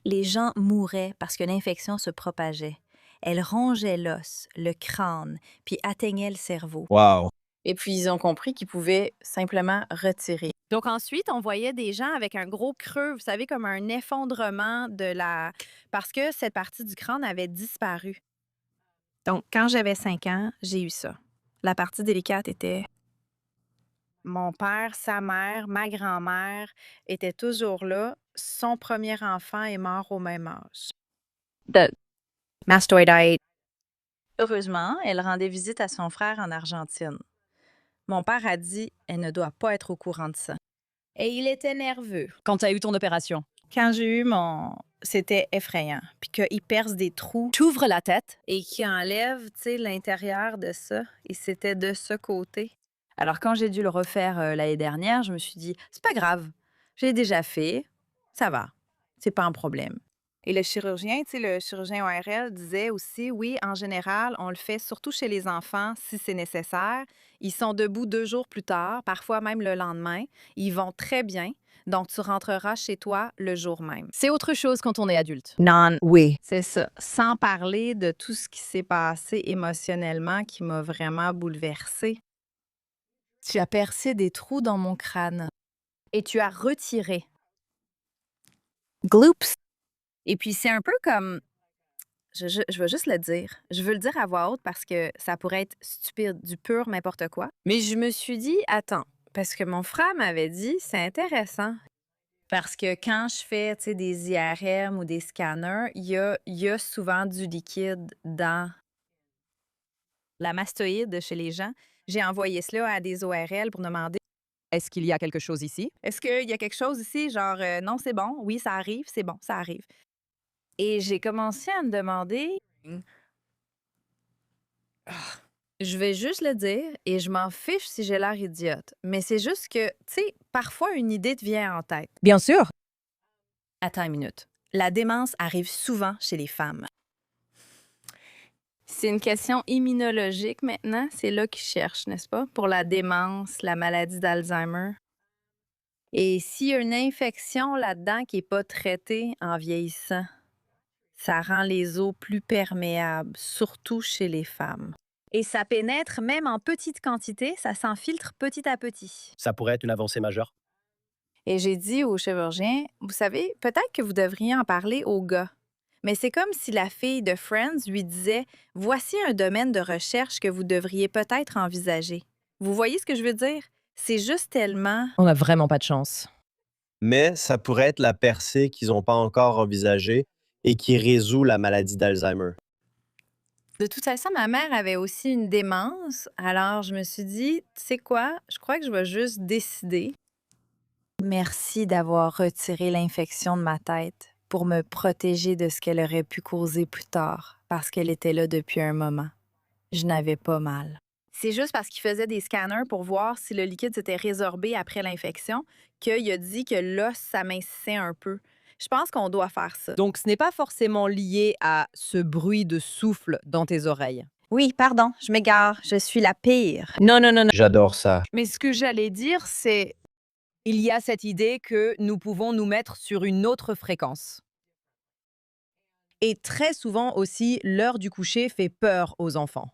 Les gens mouraient parce que l'infection se propageait. Elle rongeait l'os, le crâne, puis atteignait le cerveau. Wow. Et puis, ils ont compris qu'ils pouvaient simplement retirer. Donc ensuite, on voyait des gens avec un gros creux, vous savez, comme un effondrement de la... Parce que cette partie du crâne avait disparu. Donc, quand j'avais 5 ans, j'ai eu ça. La partie délicate était... Mon père, sa mère, ma grand-mère étaient toujours là. Son premier enfant est mort au même âge. Mastoidite. Heureusement, elle rendait visite à son frère en Argentine. Mon père a dit, elle ne doit pas être au courant de ça. Et il était nerveux. Quand tu as eu ton opération, Quand j'ai eu mon... C'était effrayant. Puis qu'il perce des trous t'ouvres la tête. et qu'il enlève, tu sais, l'intérieur de ça. Et c'était de ce côté. Alors, quand j'ai dû le refaire l'année dernière, je me suis dit, c'est pas grave. J'ai déjà fait. Ça va. C'est pas un problème. Et le chirurgien, tu sais, le chirurgien ORL disait aussi, oui, en général, on le fait surtout chez les enfants si c'est nécessaire. Ils sont debout 2 jours plus tard, parfois même le lendemain. Ils vont très bien. Donc, tu rentreras chez toi le jour même. C'est autre chose quand on est adulte. Non, Oui. c'est ça. Sans parler de tout ce qui s'est passé émotionnellement qui m'a vraiment bouleversée. Tu as percé des trous dans mon crâne et tu as retiré. Gloops. Et puis, c'est un peu comme... Je veux juste le dire. Je veux le dire à voix haute parce que ça pourrait être stupide, du pur n'importe quoi. Mais je me suis dit, attends, parce que mon frère m'avait dit, c'est intéressant. Parce que quand je fais, tu sais, des IRM ou des scanners, il y a souvent du liquide dans la mastoïde chez les gens. J'ai envoyé cela à des ORL pour demander, Est-ce qu'il y a quelque chose ici? est-ce qu'il y a quelque chose ici? Genre, non, c'est bon. Oui, ça arrive. C'est bon, ça arrive. Et j'ai commencé à me demander, je vais juste le dire et je m'en fiche si j'ai l'air idiote. Mais c'est juste que, tu sais, parfois une idée te vient en tête. Bien sûr. Attends une minute. La démence arrive souvent chez les femmes. C'est une question immunologique maintenant. C'est là qu'ils cherchent, n'est-ce pas? Pour la démence, la maladie d'Alzheimer. Et s'il y a une infection là-dedans qui n'est pas traitée en vieillissant, ça rend les os plus perméables, surtout chez les femmes. Et ça pénètre même en petite quantité, ça s'infiltre petit à petit. Ça pourrait être une avancée majeure. Et j'ai dit au chirurgien, vous savez, peut-être que vous devriez en parler aux gars. Mais c'est comme si la fille de Friends lui disait, voici un domaine de recherche que vous devriez peut-être envisager. Vous voyez ce que je veux dire? C'est juste tellement... On n'a vraiment pas de chance. Mais ça pourrait être la percée qu'ils n'ont pas encore envisagée et qui résout la maladie d'Alzheimer. De toute façon, ma mère avait aussi une démence. Alors, je me suis dit, tu sais quoi? Je crois que je vais juste décider Merci d'avoir retiré l'infection de ma tête pour me protéger de ce qu'elle aurait pu causer plus tard, parce qu'elle était là depuis un moment. Je n'avais pas mal. C'est juste parce qu'il faisait des scanners pour voir si le liquide s'était résorbé après l'infection qu'il a dit que l'os s'amincissait un peu. Je pense qu'on doit faire ça. Donc, ce n'est pas forcément lié à ce bruit de souffle dans tes oreilles. Oui, pardon, je m'égare. Je suis la pire. Non, non, non, non. J'adore ça. Mais ce que j'allais dire, c'est il y a cette idée que nous pouvons nous mettre sur une autre fréquence. Et très souvent aussi, l'heure du coucher fait peur aux enfants.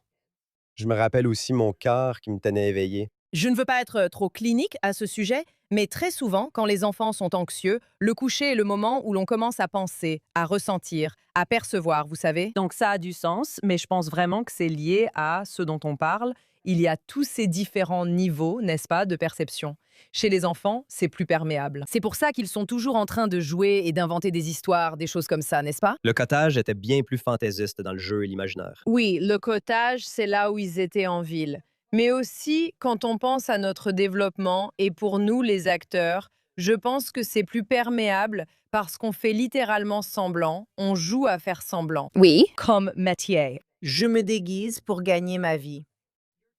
Je me rappelle aussi mon cœur qui me tenait éveillé. Je ne veux pas être trop clinique à ce sujet, mais très souvent, quand les enfants sont anxieux, le coucher est le moment où l'on commence à penser, à ressentir, à percevoir, vous savez. Donc ça a du sens, mais je pense vraiment que c'est lié à ce dont on parle. Il y a tous ces différents niveaux, n'est-ce pas, de perception. Chez les enfants, c'est plus perméable. C'est pour ça qu'ils sont toujours en train de jouer et d'inventer des histoires, des choses comme ça, n'est-ce pas? Le cottage était bien plus fantaisiste dans le jeu et l'imaginaire. Oui, le cottage, c'est là où ils étaient en ville. Mais aussi, quand on pense à notre développement, et pour nous, les acteurs, je pense que c'est plus perméable parce qu'on fait littéralement semblant, on joue à faire semblant. Oui. Comme métier. Je me déguise pour gagner ma vie.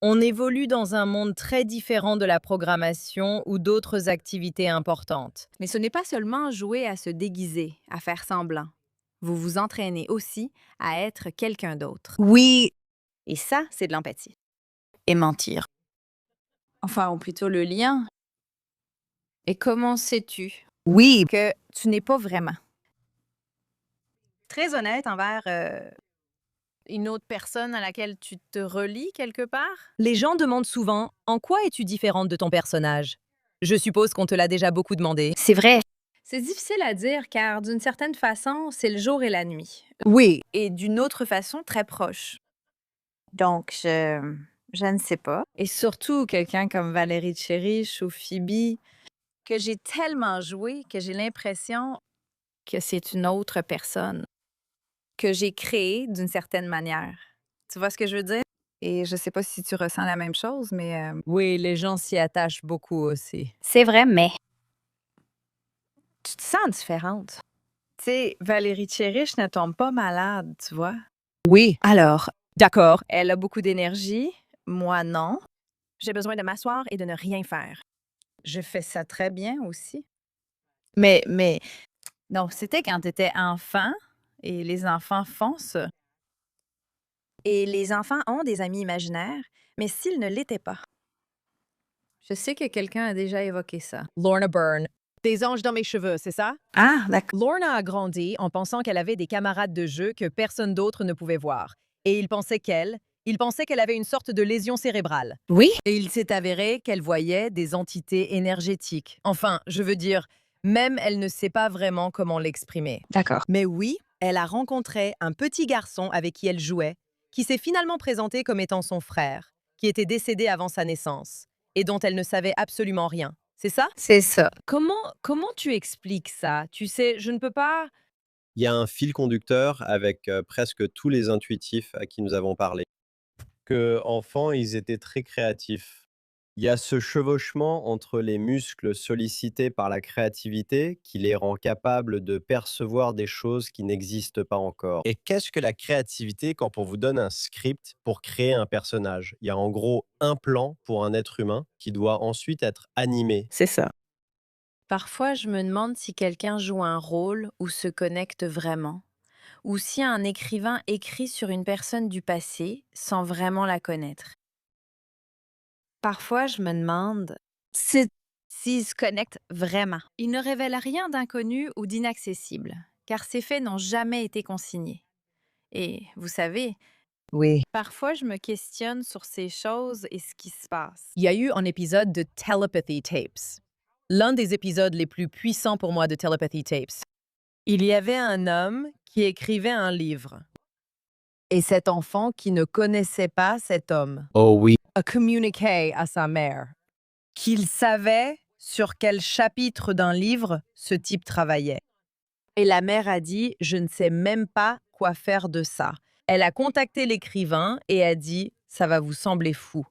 On évolue dans un monde très différent de la programmation ou d'autres activités importantes. Mais ce n'est pas seulement jouer à se déguiser, à faire semblant. Vous vous entraînez aussi à être quelqu'un d'autre. Oui. Et ça, c'est de l'empathie. Et mentir. Enfin, ou plutôt le lien. Et comment sais-tu Oui. que tu n'es pas vraiment? Très honnête envers une autre personne à laquelle tu te relis quelque part? Les gens demandent souvent « En quoi es-tu différente de ton personnage ?» Je suppose qu'on te l'a déjà beaucoup demandé. C'est vrai. C'est difficile à dire car d'une certaine façon, c'est le jour et la nuit. Oui. Et d'une autre façon, très proche. Donc, je ne sais pas. Et surtout, quelqu'un comme Valérie Cherish ou Phoebe, que j'ai tellement joué que j'ai l'impression que c'est une autre personne que j'ai créée d'une certaine manière. Tu vois ce que je veux dire? Et je sais pas si tu ressens la même chose, mais... Oui, les gens s'y attachent beaucoup aussi. C'est vrai, mais... Tu te sens différente. Tu sais, Valérie Cherish ne tombe pas malade, tu vois? Oui. Alors, D'accord. elle a beaucoup d'énergie, moi non. J'ai besoin de m'asseoir et de ne rien faire. Je fais ça très bien aussi. Mais, non, c'était quand tu étais enfant et les enfants font ça. Et les enfants ont des amis imaginaires, mais s'ils ne l'étaient pas. Je sais que quelqu'un a déjà évoqué ça. Lorna Byrne. Des anges dans mes cheveux, c'est ça? Ah, d'accord. Lorna a grandi en pensant qu'elle avait des camarades de jeu que personne d'autre ne pouvait voir. Et il pensait qu'elle avait une sorte de lésion cérébrale. Oui? Et il s'est avéré qu'elle voyait des entités énergétiques. Enfin, je veux dire, même elle ne sait pas vraiment comment l'exprimer. D'accord. Mais oui, elle a rencontré un petit garçon avec qui elle jouait, qui s'est finalement présenté comme étant son frère, qui était décédé avant sa naissance, et dont elle ne savait absolument rien. C'est ça? C'est ça. Comment tu expliques ça? Tu sais, je ne peux pas... Il y a un fil conducteur avec presque tous les intuitifs à qui nous avons parlé. Que enfants, ils étaient très créatifs. Il y a ce chevauchement entre les muscles sollicités par la créativité qui les rend capables de percevoir des choses qui n'existent pas encore. Et qu'est-ce que la créativité quand on vous donne un script pour créer un personnage? Il y a en gros un plan pour un être humain qui doit ensuite être animé. C'est ça. Parfois, je me demande si quelqu'un joue un rôle ou se connecte vraiment, ou si un écrivain écrit sur une personne du passé sans vraiment la connaître. Parfois, je me demande s'il se connecte vraiment. Il ne révèle rien d'inconnu ou d'inaccessible, car ces faits n'ont jamais été consignés. Et vous savez, Oui. parfois je me questionne sur ces choses et ce qui se passe. Il y a eu un épisode de Telepathy Tapes. L'un des épisodes les plus puissants pour moi de Telepathy Tapes. Il y avait un homme qui écrivait un livre. Et cet enfant qui ne connaissait pas cet homme Oh oui. a communiqué à sa mère qu'il savait sur quel chapitre d'un livre ce type travaillait. Et la mère a dit « Je ne sais même pas quoi faire de ça ». Elle a contacté l'écrivain et a dit « Ça va vous sembler fou.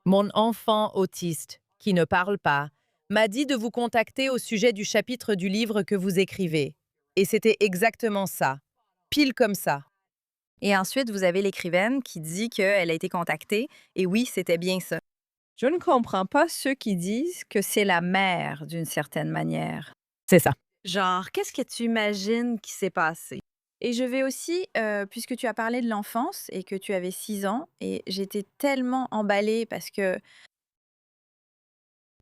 Mon enfant autiste, qui ne parle pas, m'a dit de vous contacter au sujet du chapitre du livre que vous écrivez. Et c'était exactement ça. Pile comme ça. Et ensuite, vous avez l'écrivaine qui dit qu'elle a été contactée. Et oui, c'était bien ça. Je ne comprends pas ceux qui disent que c'est la mère d'une certaine manière. C'est ça. Genre, qu'est-ce que tu imagines qui s'est passé? Et je vais aussi, puisque tu as parlé de l'enfance et que tu avais 6 ans, et j'étais tellement emballée parce que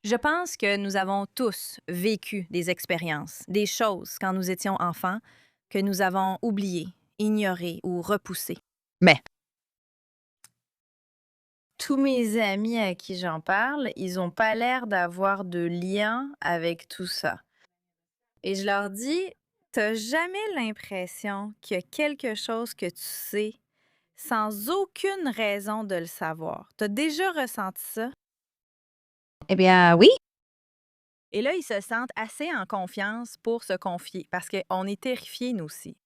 je pense que nous avons tous vécu des expériences, des choses quand nous étions enfants que nous avons oubliées, ignorées ou repoussées. Mais Tous mes amis à qui j'en parle, ils ont pas l'air d'avoir de lien avec tout ça. Et je leur dis, t'as jamais l'impression qu'il y a quelque chose que tu sais sans aucune raison de le savoir. T'as déjà ressenti ça? Eh bien, oui. Et là, ils se sentent assez en confiance pour se confier parce qu'on est terrifiés, nous aussi.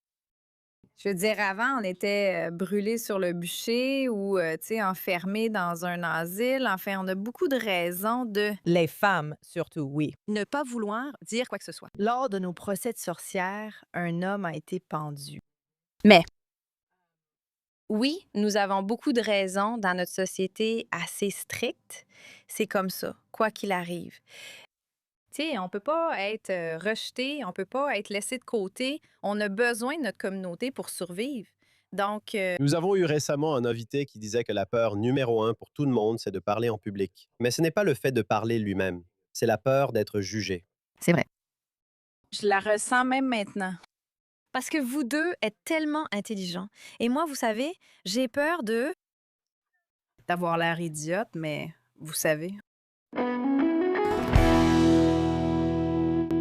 Je veux dire, avant, on était brûlés sur le bûcher ou, tu sais, enfermés dans un asile. Enfin, on a beaucoup de raisons de les femmes, surtout, oui. ne pas vouloir dire quoi que ce soit. Lors de nos procès de sorcières, un homme a été pendu. Mais oui, nous avons beaucoup de raisons dans notre société assez stricte. C'est comme ça, quoi qu'il arrive. Tu sais, on peut pas être rejeté, on peut pas être laissé de côté. On a besoin de notre communauté pour survivre. Donc, Nous avons eu récemment un invité qui disait que la peur numéro 1 pour tout le monde, c'est de parler en public. Mais ce n'est pas le fait de parler lui-même, c'est la peur d'être jugé. C'est vrai. je la ressens même maintenant. Parce que vous deux êtes tellement intelligents. Et moi, vous savez, j'ai peur d'avoir l'air idiote, mais vous savez.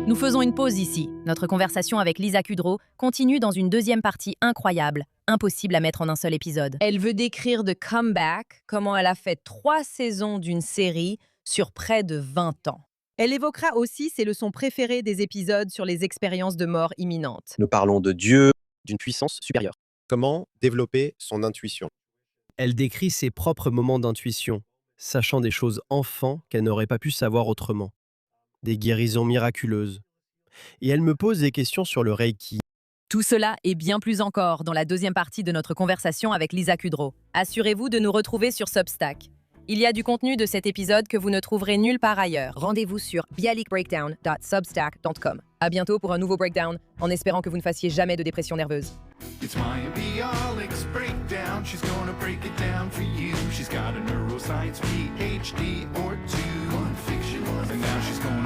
Nous faisons une pause ici. Notre conversation avec Lisa Kudrow continue dans une deuxième partie incroyable, impossible à mettre en un seul épisode. Elle veut décrire The Comeback, comment elle a fait 3 saisons d'une série sur près de 20 ans. Elle évoquera aussi ses leçons préférées des épisodes sur les expériences de mort imminente. Nous parlons de Dieu, d'une puissance supérieure. Comment développer son intuition. Elle décrit ses propres moments d'intuition, sachant des choses enfant qu'elle n'aurait pas pu savoir autrement. Des guérisons miraculeuses. Et elle me pose des questions sur le Reiki. Tout cela et bien plus encore dans la deuxième partie de notre conversation avec Lisa Kudrow. Assurez-vous de nous retrouver sur Substack. Il y a du contenu de cet épisode que vous ne trouverez nulle part ailleurs. Rendez-vous sur bialikbreakdown.substack.com. À bientôt pour un nouveau breakdown, en espérant que vous ne fassiez jamais de dépression nerveuse. It's Maya Bialik's breakdown. She's gonna break it down for you. She's got a neuroscience PhD or two. One fiction, and now she's gonna